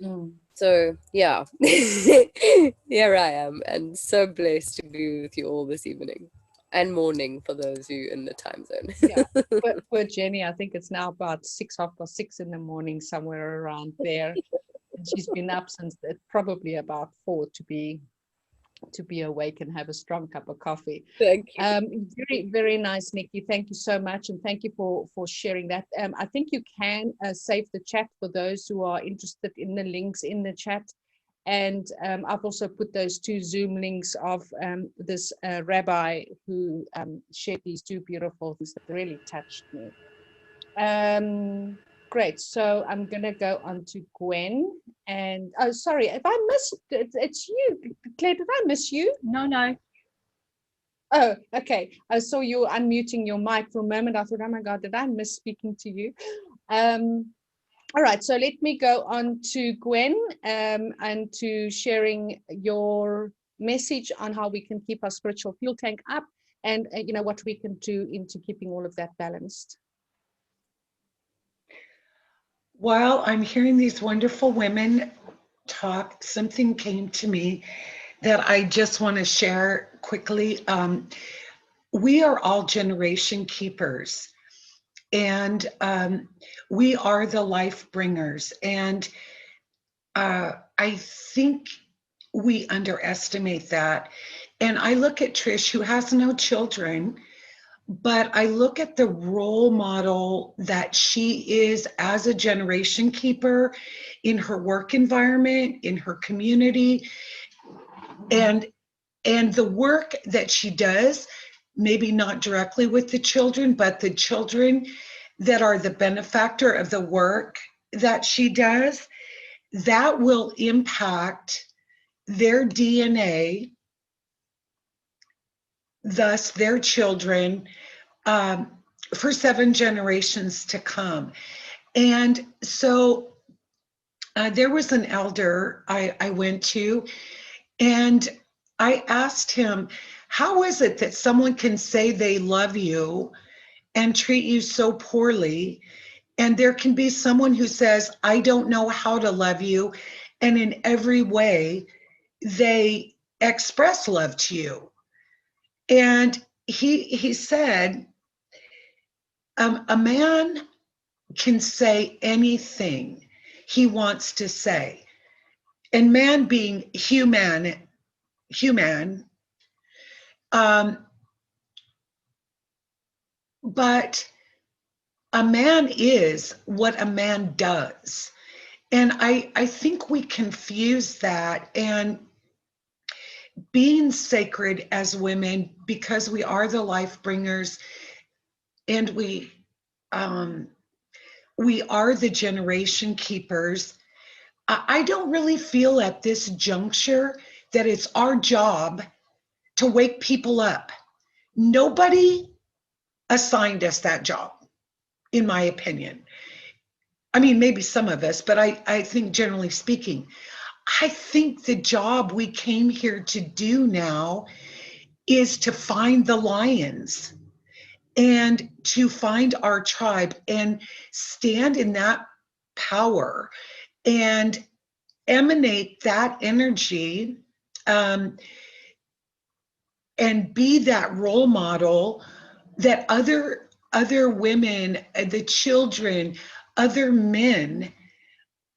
yeah. Here I am, and so blessed to be with you all this evening and morning for those of you in the time zone. Yeah, but for Jenny, I think it's now about 6:30 in the morning, somewhere around there. And she's been up since probably about 4 to be awake and have a strong cup of coffee. Thank you. Very, very nice, Nikki. Thank you so much, and thank you for sharing that. I think you can save the chat for those who are interested in the links in the chat. And I've also put those 2 Zoom links of this rabbi who shared these 2 beautiful things that really touched me. Great. So I'm going to go on to Gwen. And oh, sorry, if I missed it, it's you, Claire. Did I miss you? No. Oh, okay. I saw you unmuting your mic for a moment. I thought, oh my God, did I miss speaking to you? All right, so let me go on to Gwen and to sharing your message on how we can keep our spiritual fuel tank up, and you know, what we can do into keeping all of that balanced. While I'm hearing these wonderful women talk, something came to me that I just want to share quickly. We are all generation keepers. And we are the life bringers. And I think we underestimate that. And I look at Trish, who has no children, but I look at the role model that she is as a generation keeper in her work environment, in her community, and the work that she does, maybe not directly with the children, but the children that are the benefactor of the work that she does, that will impact their DNA, thus their children, for 7 generations to come. And so there was an elder I went to, and I asked him, how is it that someone can say they love you and treat you so poorly? And there can be someone who says, I don't know how to love you. And in every way, they express love to you. And he said, a man can say anything he wants to say. And man being human, but a man is what a man does. And I think we confuse that. And being sacred as women, because we are the life bringers, and we are the generation keepers. I don't really feel at this juncture that it's our job to wake people up. Nobody assigned us that job, in my opinion. I mean, maybe some of us, but I think generally speaking, I think the job we came here to do now is to find the lions and to find our tribe and stand in that power and emanate that energy, and be that role model that other women, the children, other men,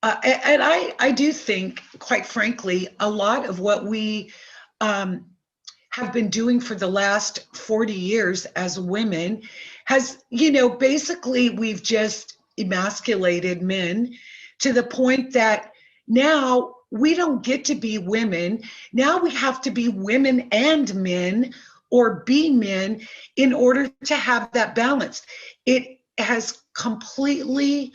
and I do think, quite frankly, a lot of what we have been doing for the last 40 years as women has, basically we've just emasculated men to the point that now we don't get to be women. Now we have to be women and men, or be men, in order to have that balance. It has completely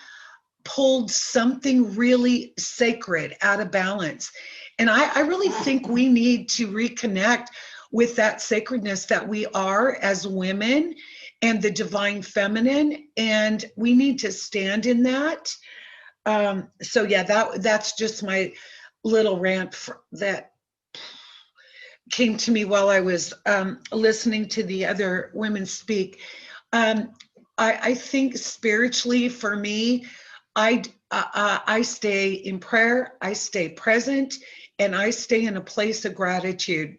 pulled something really sacred out of balance. And I really think we need to reconnect with that sacredness that we are as women and the divine feminine. And we need to stand in that. So yeah, that's just my little rant that came to me while I was listening to the other women speak. I think spiritually, for me, I stay in prayer, I stay present, and I stay in a place of gratitude.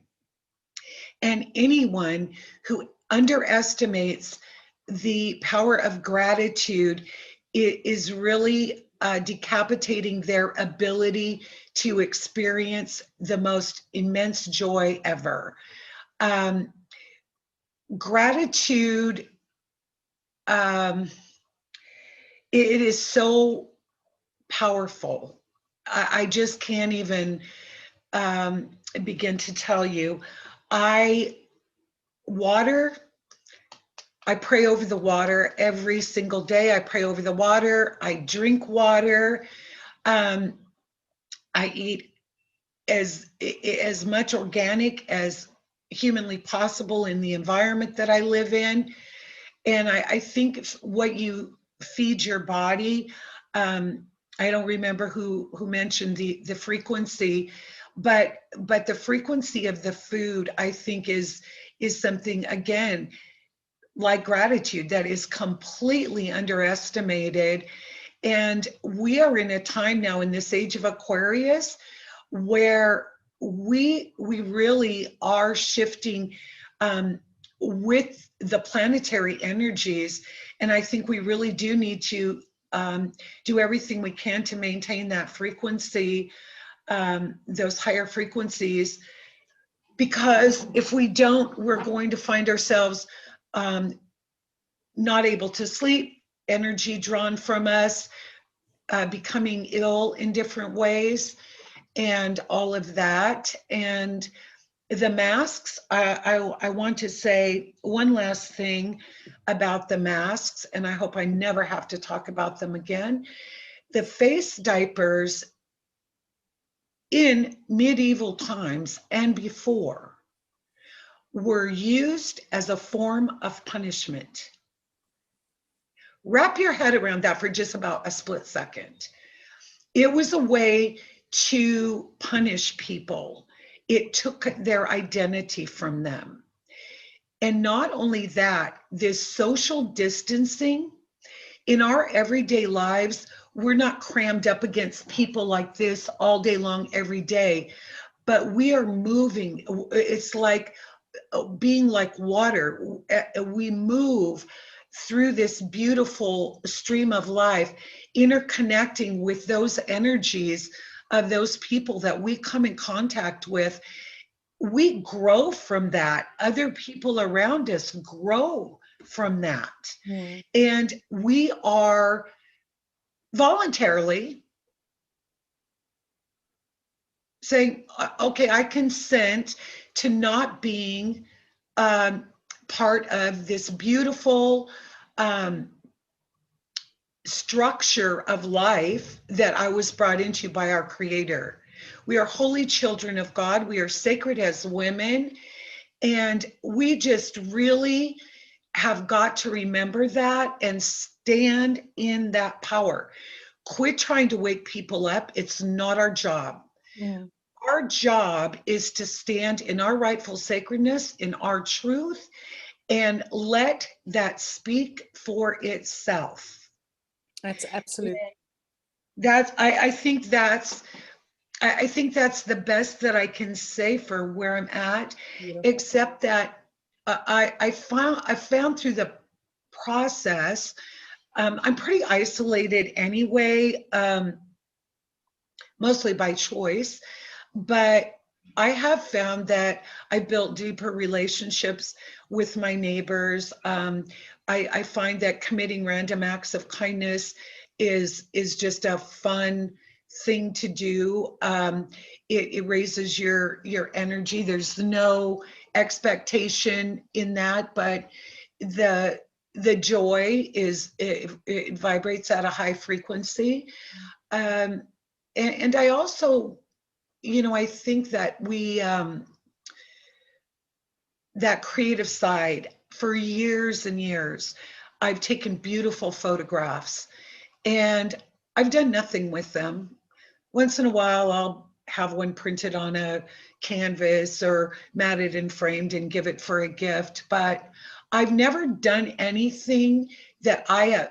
And anyone who underestimates the power of gratitude is really decapitating their ability to experience the most immense joy ever. Gratitude, it is so powerful. I just can't even begin to tell you. I pray over the water every single day. I pray over the water. I drink water. I eat as much organic as humanly possible in the environment that I live in. And I think what you feed your body, I don't remember who mentioned the frequency, but the frequency of the food, I think, is something, again, like gratitude, that is completely underestimated. And we are in a time now, in this age of Aquarius, where we really are shifting with the planetary energies. And I think we really do need to do everything we can to maintain that frequency, those higher frequencies, because if we don't, we're going to find ourselves not able to sleep, energy drawn from us, becoming ill in different ways, and all of that. And the masks, I want to say one last thing about the masks, and I hope I never have to talk about them again. The face diapers in medieval times and before were used as a form of punishment. Wrap your head around that for just about a split second. It was a way to punish people. it took their identity from them. And not only that, this social distancing in our everyday lives, we're not crammed up against people like this all day long, every day, but we are moving. It's like being like water. We move through this beautiful stream of life, interconnecting with those energies of those people that we come in contact with. We grow from that. Other people around us grow from that. Mm. And we are voluntarily saying, okay, I consent to not being part of this beautiful structure of life that I was brought into by our Creator. We are holy children of God. We are sacred as women. And we just really have got to remember that and stand in that power. Quit trying to wake people up. It's not our job. Mm. Our job is to stand in our rightful sacredness, in our truth, and let that speak for itself. That's absolutely. I think that's the best that I can say for where I'm at. Beautiful. Except that I found through the process, I'm pretty isolated anyway, mostly by choice, but I have found that I built deeper relationships with my neighbors. I find that committing random acts of kindness is just a fun thing to do. It raises your energy. There's no expectation in that, but the joy is, it vibrates at a high frequency. And I also, I think that we, that creative side, for years and years, I've taken beautiful photographs and I've done nothing with them. Once in a while, I'll have one printed on a canvas or matted and framed and give it for a gift, but I've never done anything that I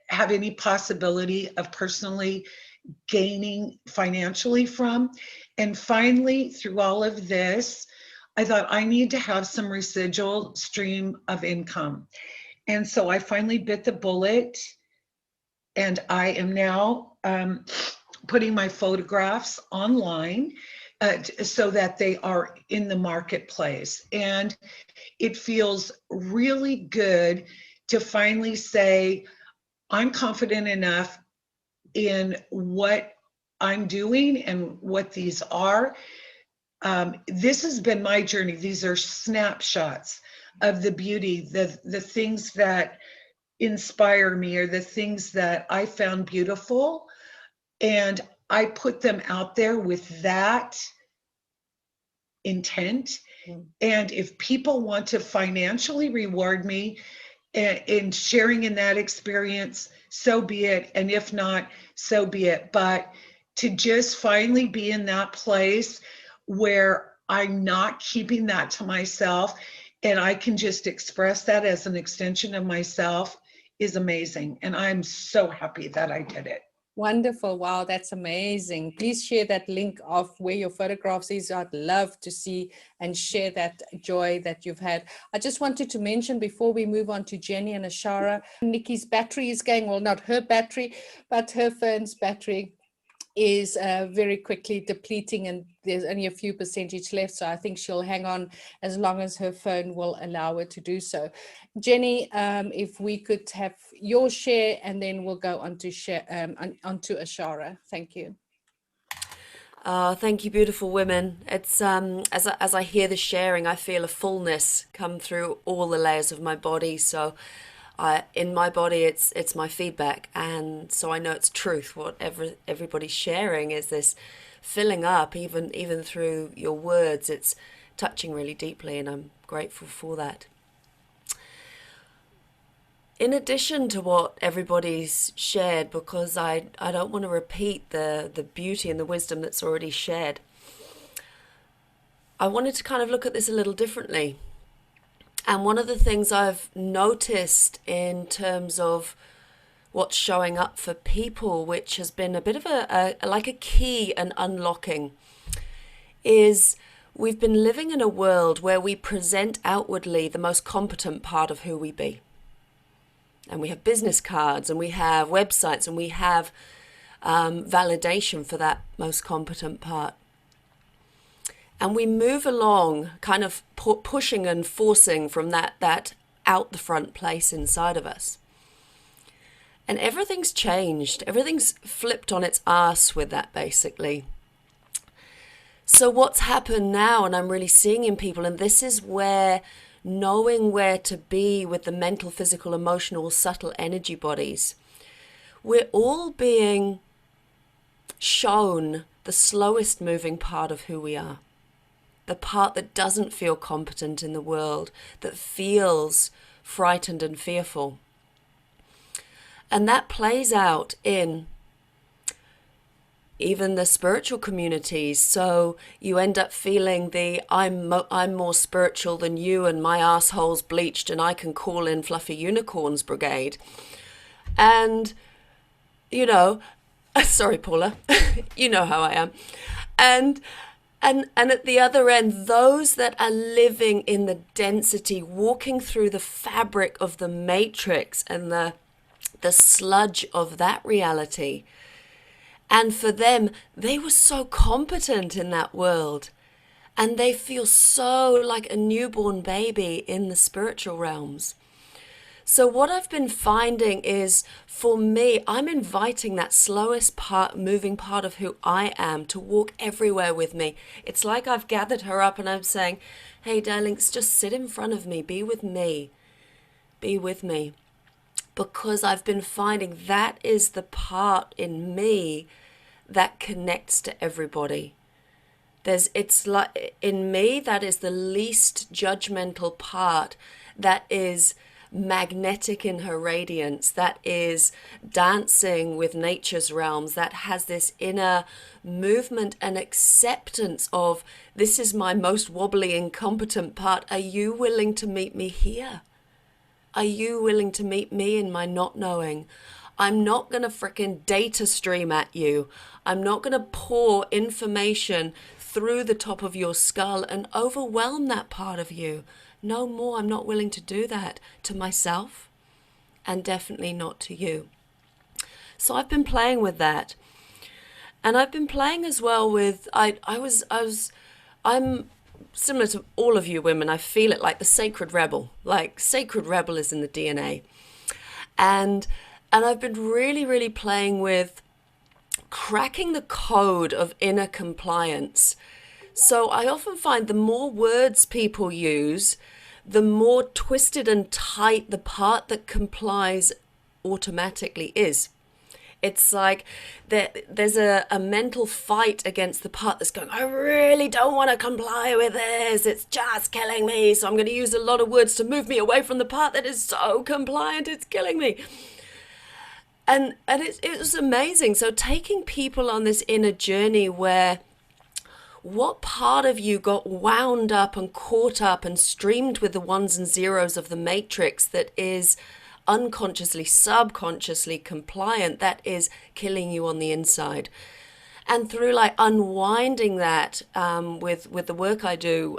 have any possibility of personally gaining financially from. And finally, through all of this, I thought I need to have some residual stream of income. And so I finally bit the bullet, and I am now putting my photographs online so that they are in the marketplace. And it feels really good to finally say, I'm confident enough in what I'm doing and what these are. This has been my journey. These are snapshots of the beauty, the things that inspire me, or the things that I found beautiful. And I put them out there with that intent. Mm. And if people want to financially reward me in sharing in that experience, so be it. And if not, so be it. But to just finally be in that place where I'm not keeping that to myself and I can just express that as an extension of myself is amazing. And I'm so happy that I did it. Wonderful. Wow, that's amazing. Please share that link of where your photographs is. I'd love to see and share that joy that you've had. I just wanted to mention before we move on to Jenny and Ashara, Nikki's battery is going, well, not her battery, but her phone's battery is very quickly depleting, and there's only a few percentage left. So I think she'll hang on as long as her phone will allow her to do so. Jenny, if we could have your share, and then we'll go on to share onto Ashara. Thank you. Thank you, beautiful women. It's as I hear the sharing, I feel a fullness come through all the layers of my body. So in my body, it's my feedback, and so I know it's truth. Whatever everybody's sharing is this filling up, even through your words. It's touching really deeply, and I'm grateful for that. In addition to what everybody's shared, because I don't want to repeat the beauty and the wisdom that's already shared, I wanted to kind of look at this a little differently. And one of the things I've noticed in terms of what's showing up for people, which has been a bit of like a key and unlocking, is we've been living in a world where we present outwardly the most competent part of who we be. And we have business cards, and we have websites, and we have validation for that most competent part. And we move along kind of pushing and forcing from that out the front place inside of us. And everything's changed. Everything's flipped on its ass with that, basically. So what's happened now, and I'm really seeing in people, and this is where knowing where to be with the mental, physical, emotional, subtle energy bodies, we're all being shown the slowest moving part of who we are. The part that doesn't feel competent in the world, that feels frightened and fearful. And that plays out in even the spiritual communities. So you end up feeling I'm more spiritual than you, and my asshole's bleached and I can call in fluffy unicorns brigade. And, you know, sorry, Paula, you know how I am. And at the other end, those that are living in the density, walking through the fabric of the matrix and the sludge of that reality. And for them, they were so competent in that world. And they feel so like a newborn baby in the spiritual realms. So what I've been finding is, for me, I'm inviting that slowest part, moving part of who I am to walk everywhere with me. It's like I've gathered her up and I'm saying, hey, darlings, just sit in front of me. Be with me. Be with me. Because I've been finding that is the part in me that connects to everybody. It's like, in me, that is the least judgmental part, that is magnetic in her radiance, that is dancing with nature's realms, that has this inner movement and acceptance of, this is my most wobbly, incompetent part. Are you willing to meet me here? Are you willing to meet me in my not knowing? I'm not going to frickin' data stream at you. I'm not going to pour information through the top of your skull and overwhelm that part of you. No more. I'm not willing to do that to myself, and definitely not to you. So I've been playing with that. And I've been playing as well with, I'm similar to all of you women. I feel it like the sacred rebel. Like sacred rebel is in the DNA. And I've been really, really playing with cracking the code of inner compliance. So I often find the more words people use, the more twisted and tight the part that complies automatically is. It's like there's a mental fight against the part that's going, I really don't want to comply with this. It's just killing me. So I'm going to use a lot of words to move me away from the part that is so compliant. It's killing me. And it was amazing. So taking people on this inner journey where what part of you got wound up and caught up and streamed with the ones and zeros of the matrix that is unconsciously, subconsciously compliant, that is killing you on the inside. And through like unwinding that with the work I do,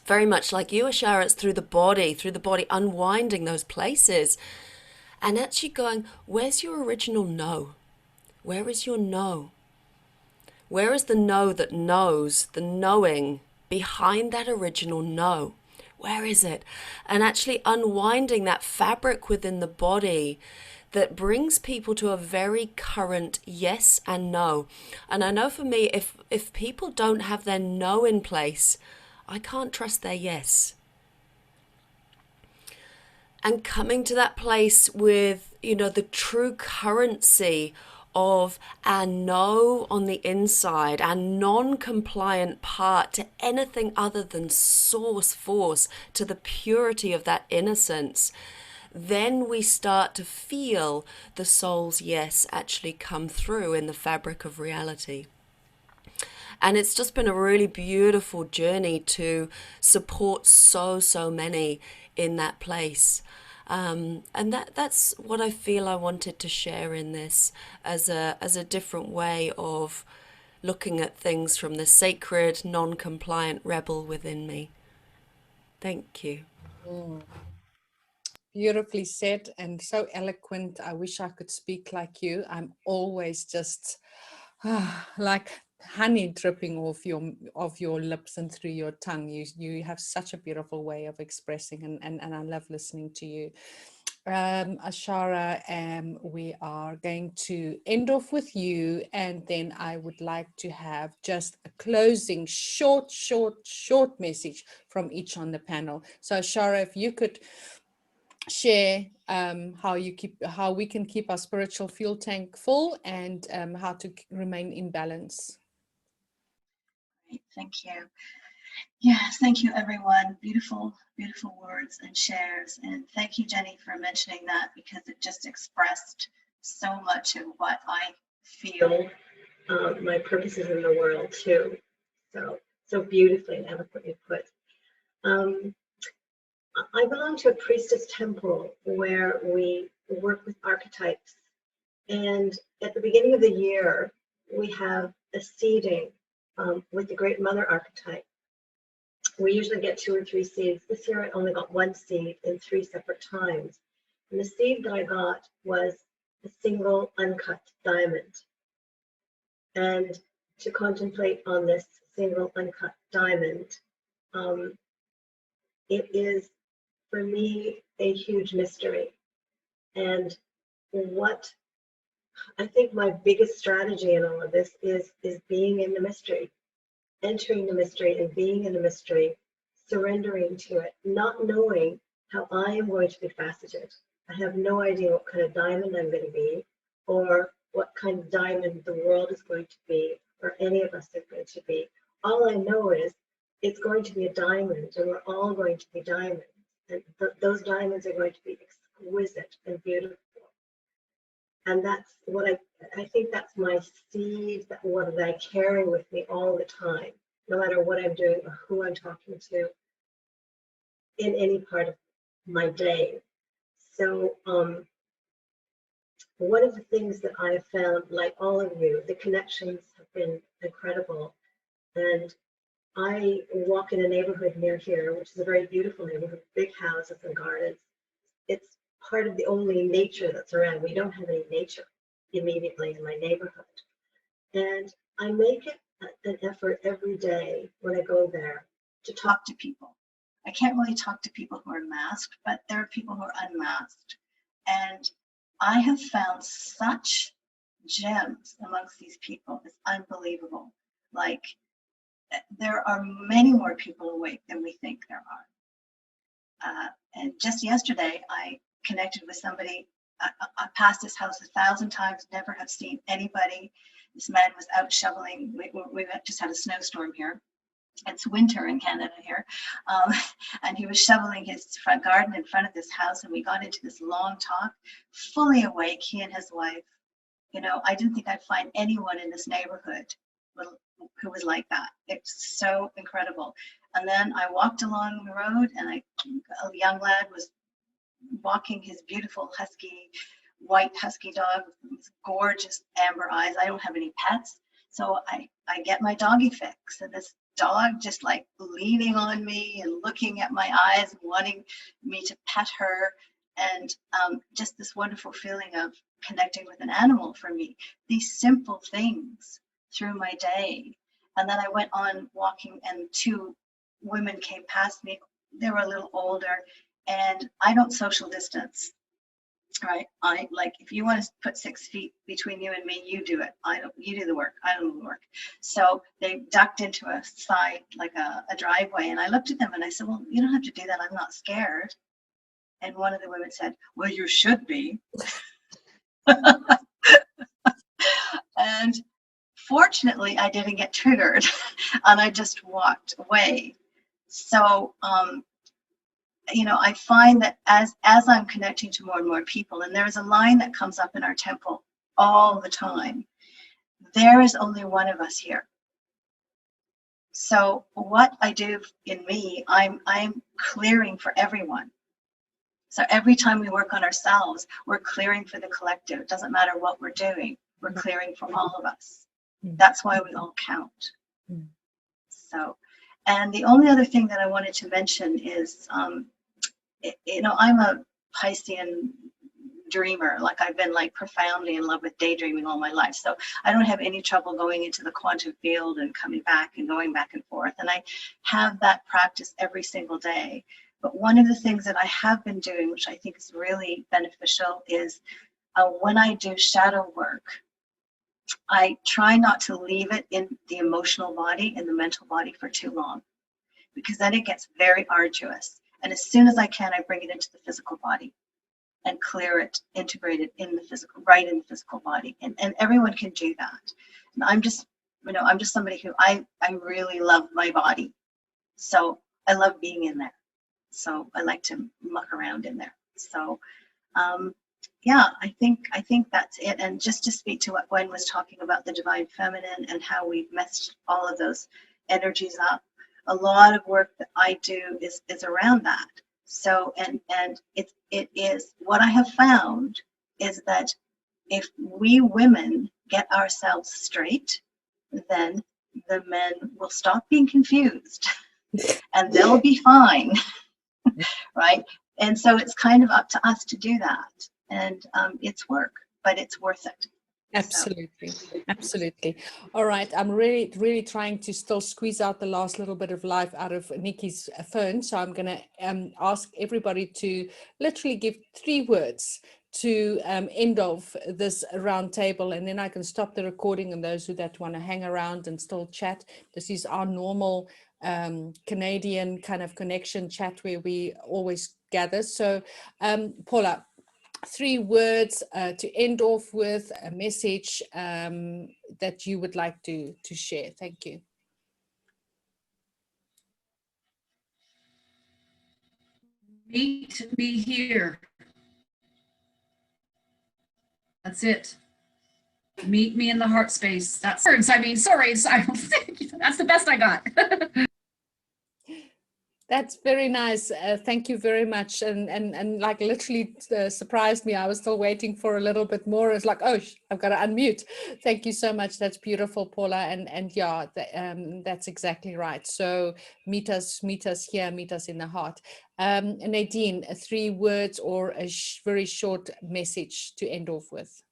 very much like you, Ashara, it's through the body, unwinding those places. And actually going, where's your original no? Where is your no? Where is the no that knows, the knowing behind that original no? Where is it? And actually unwinding that fabric within the body that brings people to a very current yes and no. And I know for me, if people don't have their no in place, I can't trust their yes. And coming to that place with, you know, the true currency of our no on the inside, our non-compliant part to anything other than source force, to the purity of that innocence, then we start to feel the soul's yes actually come through in the fabric of reality. And it's just been a really beautiful journey to support so many in that place. And that's what I feel I wanted to share in this as a different way of looking at things from the sacred, non-compliant rebel within me. Thank you. Beautifully said and so eloquent. I wish I could speak like you. I'm always just like honey dripping off your lips and through your tongue. You have such a beautiful way of expressing, and I love listening to you. Ashara, we are going to end off with you, and then I would like to have just a closing short message from each on the panel. So Ashara, if you could share how we can keep our spiritual fuel tank full, and how to remain in balance. Great, thank you. Yes, thank you, everyone. Beautiful, beautiful words and shares. And thank you, Jenny, for mentioning that, because it just expressed so much of what I feel my purpose is in the world too. So beautifully and eloquently put. I belong to a priestess temple where we work with archetypes. And at the beginning of the year, we have a seeding with the Great Mother archetype. We usually get 2 or 3 seeds. This year I only got 1 seed in 3 separate times. And the seed that I got was a single uncut diamond. And to contemplate on this single uncut diamond, it is for me a huge mystery. And what I think my biggest strategy in all of this is being in the mystery, entering the mystery and being in the mystery, surrendering to it, not knowing how I am going to be faceted. I have no idea what kind of diamond I'm going to be, or what kind of diamond the world is going to be, or any of us are going to be. All I know is it's going to be a diamond, and we're all going to be diamonds. And those diamonds are going to be exquisite and beautiful. And that's what I think that's my seed, that what I carry with me all the time, no matter what I'm doing or who I'm talking to in any part of my day. So one of the things that I have found, like all of you, the connections have been incredible. And I walk in a neighborhood near here, which is a very beautiful neighborhood, big houses and gardens. It's part of the only nature that's around. We don't have any nature immediately in my neighborhood. And I make it an effort every day when I go there to talk to people. I can't really talk to people who are masked, but there are people who are unmasked. And I have found such gems amongst these people. It's unbelievable. Like, there are many more people awake than we think there are. And just yesterday, I connected with somebody. I passed this house 1,000 times, never have seen anybody. This man was out shoveling. We just had a snowstorm here. It's winter in Canada here. And he was shoveling his front garden in front of this house, and we got into this long talk, fully awake, he and his wife. You know, I didn't think I'd find anyone in this neighborhood who was like that. It's so incredible. And then I walked along the road, and a young lad was walking his beautiful white husky dog with gorgeous amber eyes. I don't have any pets, so I get my doggy fix, and this dog just like leaning on me and looking at my eyes and wanting me to pet her, and just this wonderful feeling of connecting with an animal for me. These simple things through my day. And then I went on walking, and 2 women came past me. They were a little older, and I don't social distance, right? I like, if you want to put 6 feet between you and me, you do it. You do the work. I don't do the work. So they ducked into a side, like a driveway, and I looked at them and I said, well, you don't have to do that. I'm not scared. And one of the women said, well, you should be. And fortunately, I didn't get triggered, and I just walked away. So, you know, I find that as I'm connecting to more and more people, and there is a line that comes up in our temple all the time, there is only one of us here. So what I do in me, I'm clearing for everyone. So every time we work on ourselves, we're clearing for the collective. It doesn't matter what we're doing, we're clearing for all of us. That's why we all count. So, and the only other thing that I wanted to mention is, you know, I'm a Piscean dreamer. Like, I've been like profoundly in love with daydreaming all my life. So I don't have any trouble going into the quantum field and coming back and going back and forth. And I have that practice every single day. But one of the things that I have been doing, which I think is really beneficial, is when I do shadow work, I try not to leave it in the emotional body and the mental body for too long, because then it gets very arduous. And as soon as I can, I bring it into the physical body and clear it, integrate it in the physical, right in the physical body. And everyone can do that. And I'm just, you know, I'm just somebody who I really love my body. So I love being in there. So I like to muck around in there. So yeah, I think that's it. And just to speak to what Gwen was talking about, the divine feminine and how we've messed all of those energies up, a lot of work that I do is around that. So, and it is what I have found is that if we women get ourselves straight, then the men will stop being confused and they'll be fine, right? And so it's kind of up to us to do that. And it's work, but it's worth it. Absolutely. Absolutely. All right. I'm really trying to still squeeze out the last little bit of life out of Nikki's phone. So I'm going to ask everybody to literally give 3 words to end of this round table, and then I can stop the recording, and those who that want to hang around and still chat. This is our normal Canadian kind of connection chat where we always gather. So Paula, 3 words to end off with, a message that you would like to share. Thank you. Meet me here. That's it. Meet me in the heart space. That's words. I mean, sorry. That's the best I got. That's very nice. Thank you very much. And like literally surprised me. I was still waiting for a little bit more. It's like, oh, I've got to unmute. Thank you so much. That's beautiful, Paula. And yeah, that's exactly right. So meet us here, meet us in the heart. Nadine, 3 words or a very short message to end off with.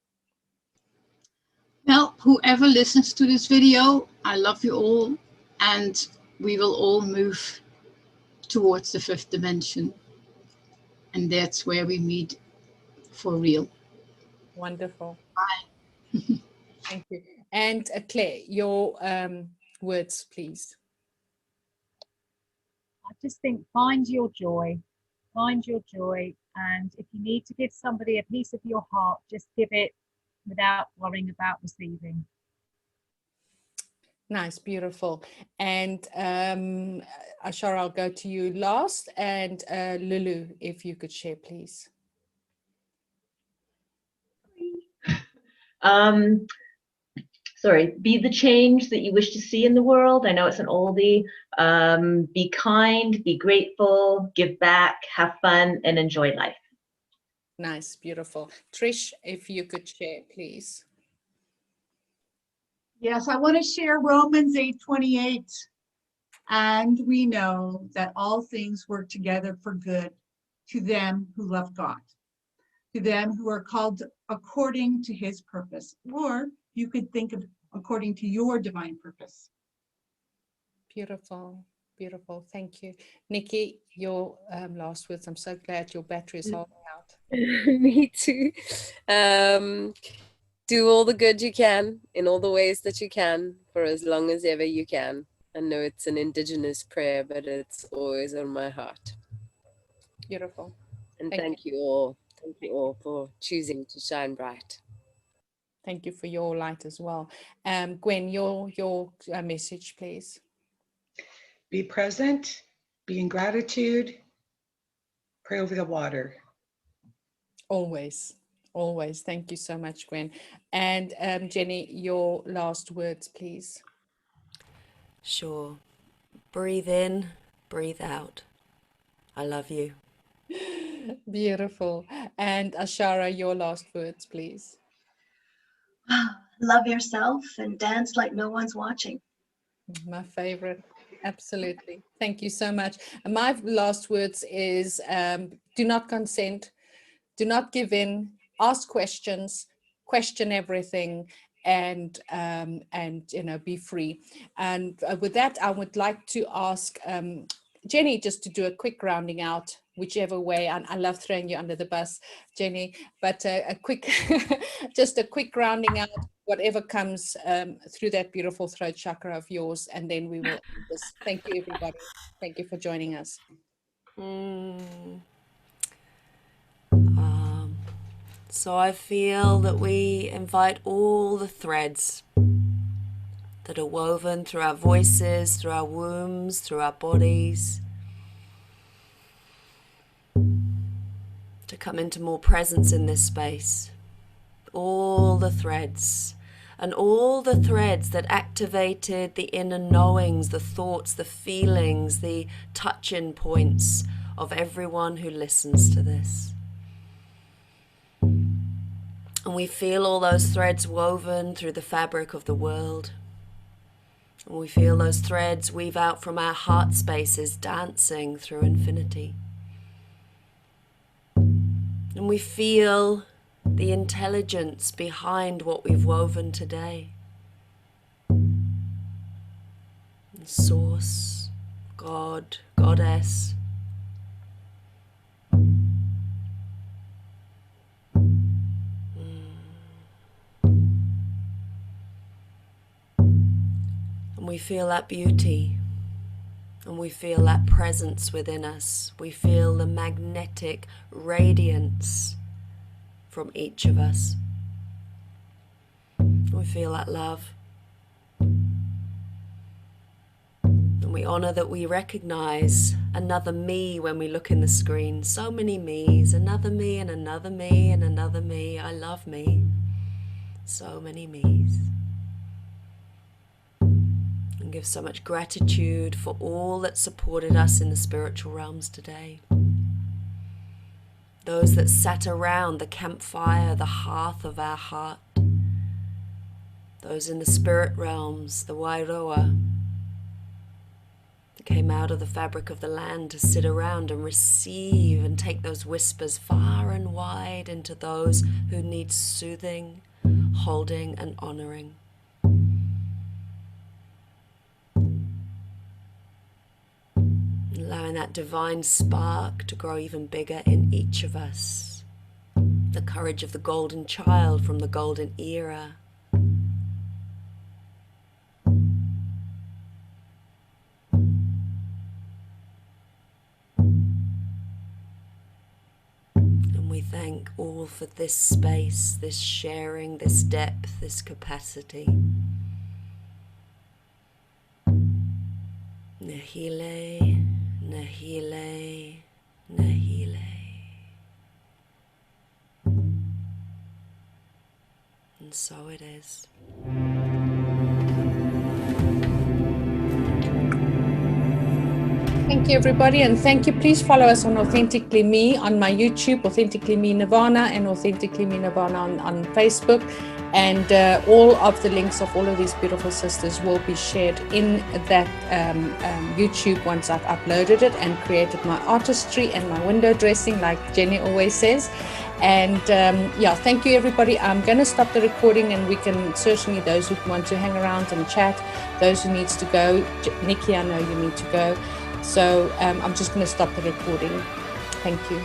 Well, whoever listens to this video, I love you all, and we will all move towards the 5th dimension. And that's where we meet for real. Wonderful. Bye. Thank you. And Claire, your words, please. I just think find your joy. Find your joy. And if you need to give somebody a piece of your heart, just give it without worrying about receiving. Nice, beautiful. And Ashara, I'll go to you last. And Lulu, if you could share, please. Sorry, be the change that you wish to see in the world. I know it's an oldie. Be kind, be grateful, give back, have fun, and enjoy life. Nice, beautiful. Trish, if you could share, please. Yes, I want to share Romans 8:28. And we know that all things work together for good to them who love God, to them who are called according to his purpose. Or you could think of according to your divine purpose. Beautiful, beautiful. Thank you. Nikki, your last words. I'm so glad your battery is holding out. Me too. Do all the good you can in all the ways that you can for as long as ever you can. I know it's an indigenous prayer, but it's always on my heart. Beautiful. And thank you all. Thank you all for choosing to shine bright. Thank you for your light as well. Gwen, your message, please. Be present, be in gratitude, pray over the water. Always, always. Thank you so much, Gwen. And Jenny, your last words, please. Sure. Breathe in, breathe out. I love you. Beautiful. And Ashara, your last words, please. Love yourself and dance like no one's watching. My favorite. Absolutely. Thank you so much. And my last words is do not consent, do not give in, ask questions, question everything, and be free. And with that, I would like to ask Jenny just to do a quick rounding out, whichever way. And I love throwing you under the bus, Jenny, but a quick just a quick rounding out, whatever comes through that beautiful throat chakra of yours, and then we will end this. Thank you, everybody. Thank you for joining us. So I feel that we invite all the threads that are woven through our voices, through our wombs, through our bodies, to come into more presence in this space. All the threads, and all the threads that activated the inner knowings, the thoughts, the feelings, the touch-in points of everyone who listens to this. And we feel all those threads woven through the fabric of the world. And we feel those threads weave out from our heart spaces, dancing through infinity. And we feel the intelligence behind what we've woven today. Source, God, Goddess. And we feel that beauty, and we feel that presence within us. We feel the magnetic radiance from each of us. We feel that love. And we honor that we recognize another me when we look in the screen. So many me's, another me and another me and another me. I love me. So many me's. And give so much gratitude for all that supported us in the spiritual realms today. Those that sat around the campfire, the hearth of our heart. Those in the spirit realms, the Wairoa, that came out of the fabric of the land to sit around and receive and take those whispers far and wide into those who need soothing, holding and honoring. Allowing that divine spark to grow even bigger in each of us. The courage of the golden child from the golden era. And we thank all for this space, this sharing, this depth, this capacity. Nahile, Nahile, Nahile. And so it is. Thank you, everybody, and thank you. Please follow us on Authentically Me on my YouTube, AuthenticallyMe-Nirvana, and AuthenticallyMe-Nirvana on Facebook. And all of the links of all of these beautiful sisters will be shared in that YouTube once I've uploaded it and created my artistry and my window dressing, like Jenny always says. And yeah, thank you, everybody. I'm going to stop the recording, and we can certainly, those who want to hang around and chat, those who needs to go. Nikki, I know you need to go. So I'm just going to stop the recording. Thank you.